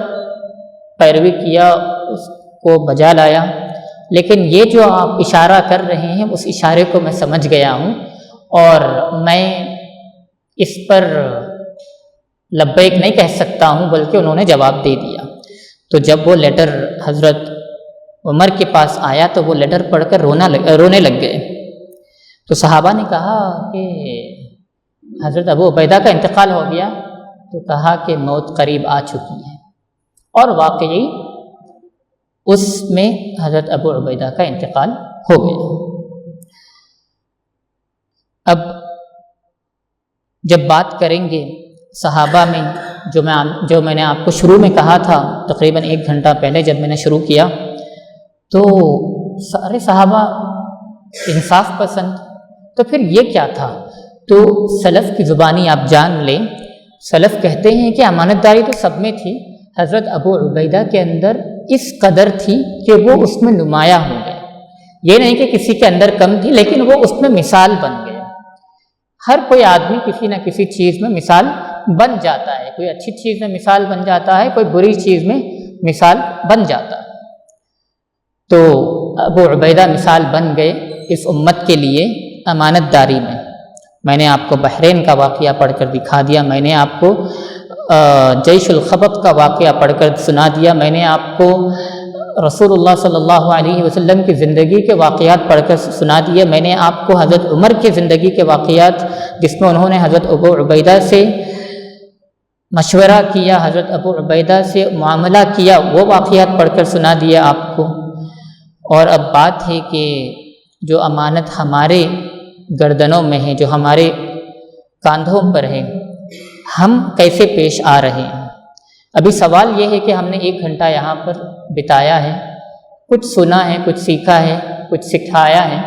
پیروی کیا، اس کو بجا لایا، لیکن یہ جو آپ اشارہ کر رہے ہیں اس اشارے کو میں سمجھ گیا ہوں اور میں اس پر لبیک نہیں کہہ سکتا ہوں، بلکہ انہوں نے جواب دے دیا۔ تو جب وہ لیٹر حضرت عمر کے پاس آیا تو وہ لیٹر پڑھ کر رونے لگ گئے۔ تو صحابہ نے کہا کہ حضرت ابو عبیدہ کا انتقال ہو گیا، تو کہا کہ موت قریب آ چکی ہے، اور واقعی اس میں حضرت ابو عبیدہ کا انتقال ہو گیا۔ اب جب بات کریں گے صحابہ میں، جو میں نے آپ کو شروع میں کہا تھا تقریباً 1 گھنٹہ پہلے جب میں نے شروع کیا، تو سارے صحابہ انصاف پسند، تو پھر یہ کیا تھا؟ تو سلف کی زبانی آپ جان لیں، سلف کہتے ہیں کہ امانت داری تو سب میں تھی، حضرت ابو عبیدہ کے اندر اس قدر تھی کہ وہ اس میں نمایاں ہو گئے۔ یہ نہیں کہ کسی کے اندر کم تھی، لیکن وہ اس میں مثال بن گیا۔ ہر کوئی آدمی کسی نہ کسی چیز میں مثال بن جاتا ہے، کوئی اچھی چیز میں مثال بن جاتا ہے، کوئی بری چیز میں مثال بن جاتا ہے۔ تو ابو عبیدہ مثال بن گئے اس امت کے لیے امانت داری میں نے آپ کو بحرین کا واقعہ پڑھ کر دکھا دیا، میں نے آپ کو جیش الخبط کا واقعہ پڑھ کر سنا دیا، میں نے آپ کو رسول اللہ صلی اللہ علیہ وسلم کی زندگی کے واقعات پڑھ کر سنا دیے، میں نے آپ کو حضرت عمر کی زندگی کے واقعات جس میں انہوں نے حضرت ابو عبیدہ سے مشورہ کیا، حضرت ابو عبیدہ سے معاملہ کیا، وہ واقعات پڑھ کر سنا دیا آپ کو۔ اور اب بات ہے کہ جو امانت ہمارے گردنوں میں ہے، جو ہمارے کاندھوں پر ہے، ہم کیسے پیش آ رہے ہیں۔ ابھی سوال یہ ہے کہ ہم نے 1 گھنٹہ یہاں پر بتایا ہے، کچھ سنا ہے، کچھ سیکھا ہے، کچھ سکھایا ہے،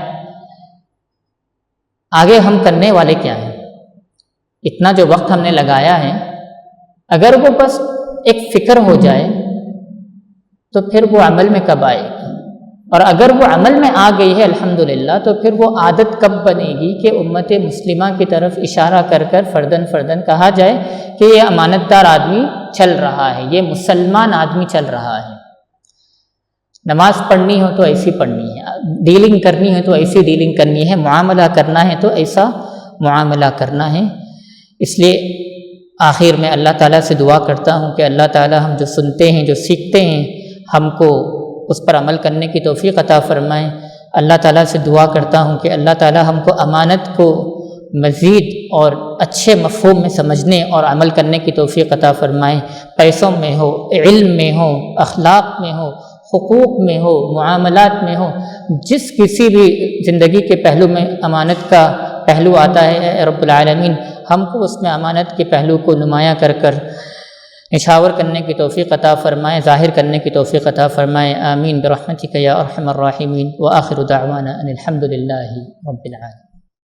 آگے ہم کرنے والے کیا ہیں؟ اتنا جو وقت ہم نے لگایا ہے، اگر وہ بس ایک فکر ہو جائے تو پھر وہ عمل میں کب آئے گی؟ اور اگر وہ عمل میں آ گئی ہے الحمدللہ، تو پھر وہ عادت کب بنے گی کہ امت مسلمہ کی طرف اشارہ کر کر فردن فردن کہا جائے کہ یہ امانت دار آدمی چل رہا ہے، یہ مسلمان آدمی چل رہا ہے۔ نماز پڑھنی ہو تو ایسی پڑھنی ہے، ڈیلنگ کرنی ہے تو ایسی ڈیلنگ کرنی ہے، معاملہ کرنا ہے تو ایسا معاملہ کرنا ہے۔ اس لیے آخر میں اللہ تعالیٰ سے دعا کرتا ہوں کہ اللہ تعالیٰ ہم جو سنتے ہیں، جو سیکھتے ہیں، ہم کو اس پر عمل کرنے کی توفیق عطا فرمائیں۔ اللہ تعالیٰ سے دعا کرتا ہوں کہ اللہ تعالیٰ ہم کو امانت کو مزید اور اچھے مفہوم میں سمجھنے اور عمل کرنے کی توفیق عطا فرمائیں، پیسوں میں ہو، علم میں ہو، اخلاق میں ہو، حقوق میں ہو، معاملات میں ہو، جس کسی بھی زندگی کے پہلو میں امانت کا پہلو آتا ہے، اے رب العالمین ہم کو اس میں امانت کے پہلو کو نمایاں کر کر نشاور کرنے کی توفیق عطا فرمائیں، ظاہر کرنے کی توفیق عطا فرمائیں، آمین برحمتک یا ارحم الراحمین، وآخر دعوانا ان الحمد للہ رب العالمین۔